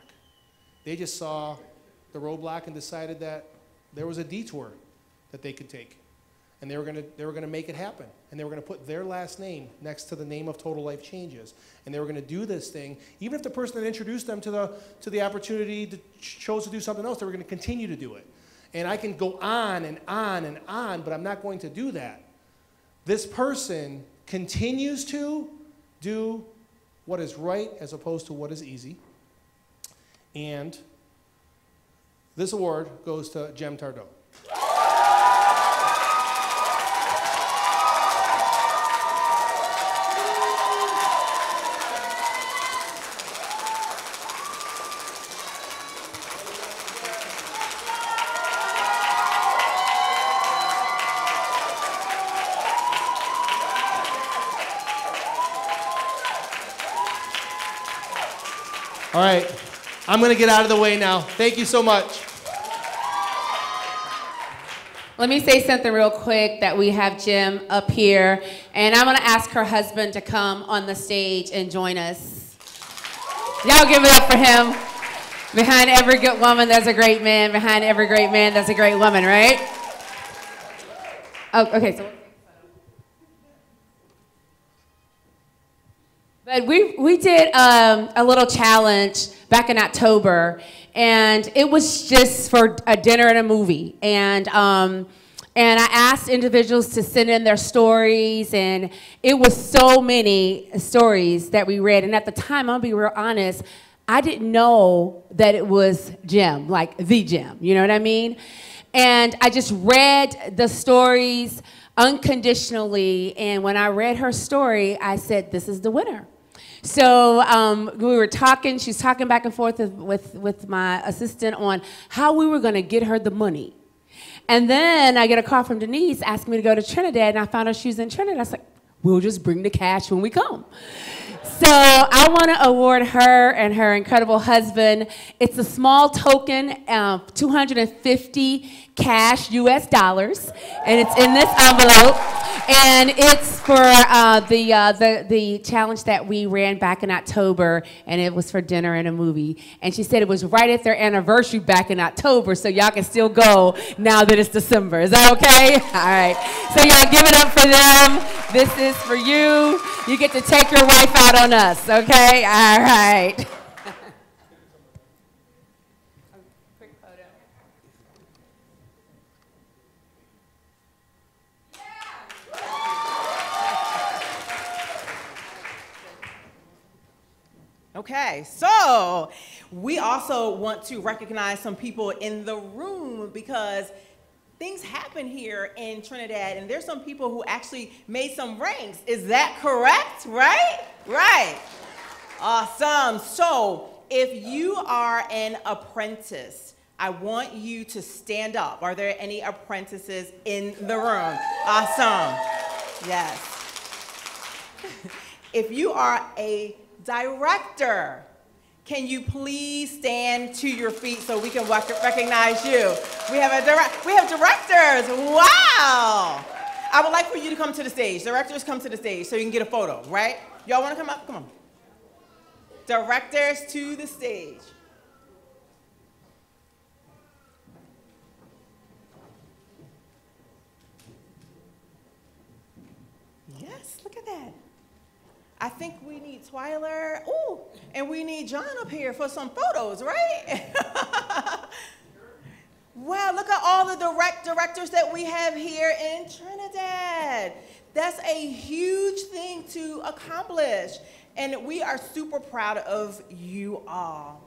They just saw the roadblock and decided that there was a detour that they could take. And they were gonna make it happen. And they were gonna put their last name next to the name of Total Life Changes. And they were gonna do this thing. Even if the person that introduced them to the opportunity chose to do something else, they were gonna continue to do it. And I can go on and on and on, but I'm not going to do that. This person continues to do what is right as opposed to what is easy. And this award goes to Jem Tardot. All right, I'm going to get out of the way now. Thank you so much. Let me say something real quick that we have Jem up here, and I'm going to ask her husband to come on the stage and join us. Y'all give it up for him. Behind every good woman, there's a great man. Behind every great man, there's a great woman, right? Oh, okay, so. But we did a little challenge back in October, and it was just for a dinner and a movie. And I asked individuals to send in their stories, and it was so many stories that we read. And at the time, I'm gonna be real honest, I didn't know that it was Jem, like the Jem, you know what I mean? And I just read the stories unconditionally, and when I read her story, I said, this is the winner. So we were talking, she was talking back and forth with my assistant on how we were gonna get her the money. And then I get a call from Denise asking me to go to Trinidad, and I found out she was in Trinidad. I was like, we'll just bring the cash when we come. So I want to award her and her incredible husband. It's a small token, 250 cash US dollars, and it's in this envelope. And it's for the challenge that we ran back in October, and it was for dinner and a movie. And she said it was right at their anniversary back in October, so y'all can still go now that it's December. Is that okay? All right. So y'all give it up for them. This is for you. You get to take your wife out on us, okay? All right. Quick photo. Okay, so we also want to recognize some people in the room because things happen here in Trinidad, and there's some people who actually made some ranks. Is that correct? Right? Right. Awesome. So if you are an apprentice, I want you to stand up. Are there any apprentices in the room? Awesome. Yes. If you are a director, can you please stand to your feet so we can recognize you? We have directors. Wow. I would like for you to come to the stage. Directors, come to the stage so you can get a photo, right? Y'all want to come up? Come on. Directors to the stage. Yes, look at that. I think we need Twyler, ooh, and we need John up here for some photos, right? Wow, look at all the directors that we have here in Trinidad. That's a huge thing to accomplish, and we are super proud of you all.